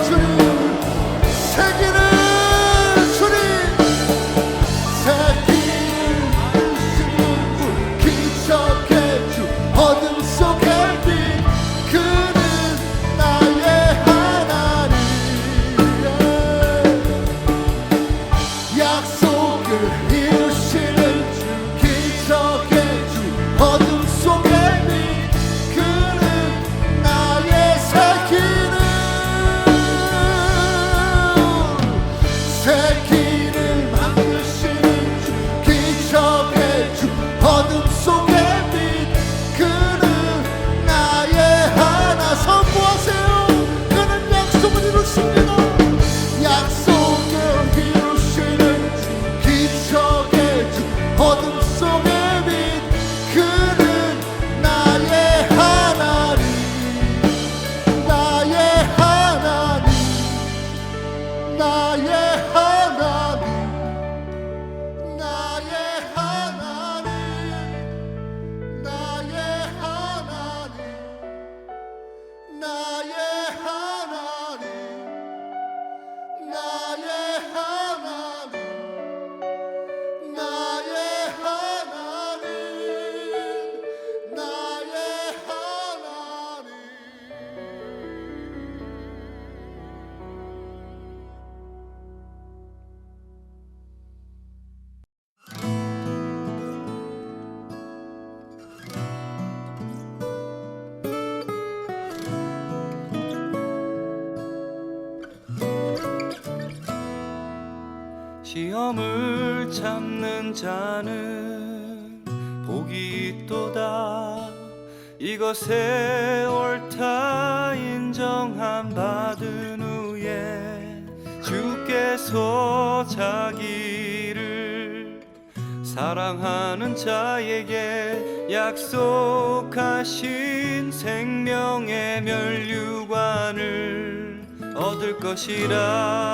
주님 세기를 기적의 주 어둠 속의 빛 그는 나의 하나님. 약속을 이루시는 주 기적의 주 어둠 속의 빛 그는 나의 새 길을 만드시는 주 기적의 주 어둠 속의 빛 그는 나의 하나. 선포하세요. 그는 약속을 이루십니다. 약속을 이루시는 주 기적의 주 어둠 속의 빛 그는 나의 하나님. 나의 하나님 나의 하나님 나의 하나님 나의 하나님 나의 하나님 나의 하나님 나의 하나님 나의 하나님. 시험을 참는 자는 복이 있도다. 이것에 옳다 인정함 받은 후에 주께서 자기를 사랑하는 자에게 약속하신 생명의 면류관을 얻을 것이라.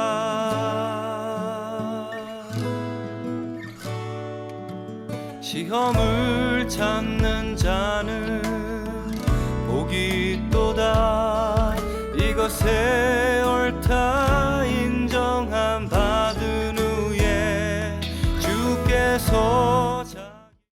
시험을 참는 자는 복이 있도다. 이것에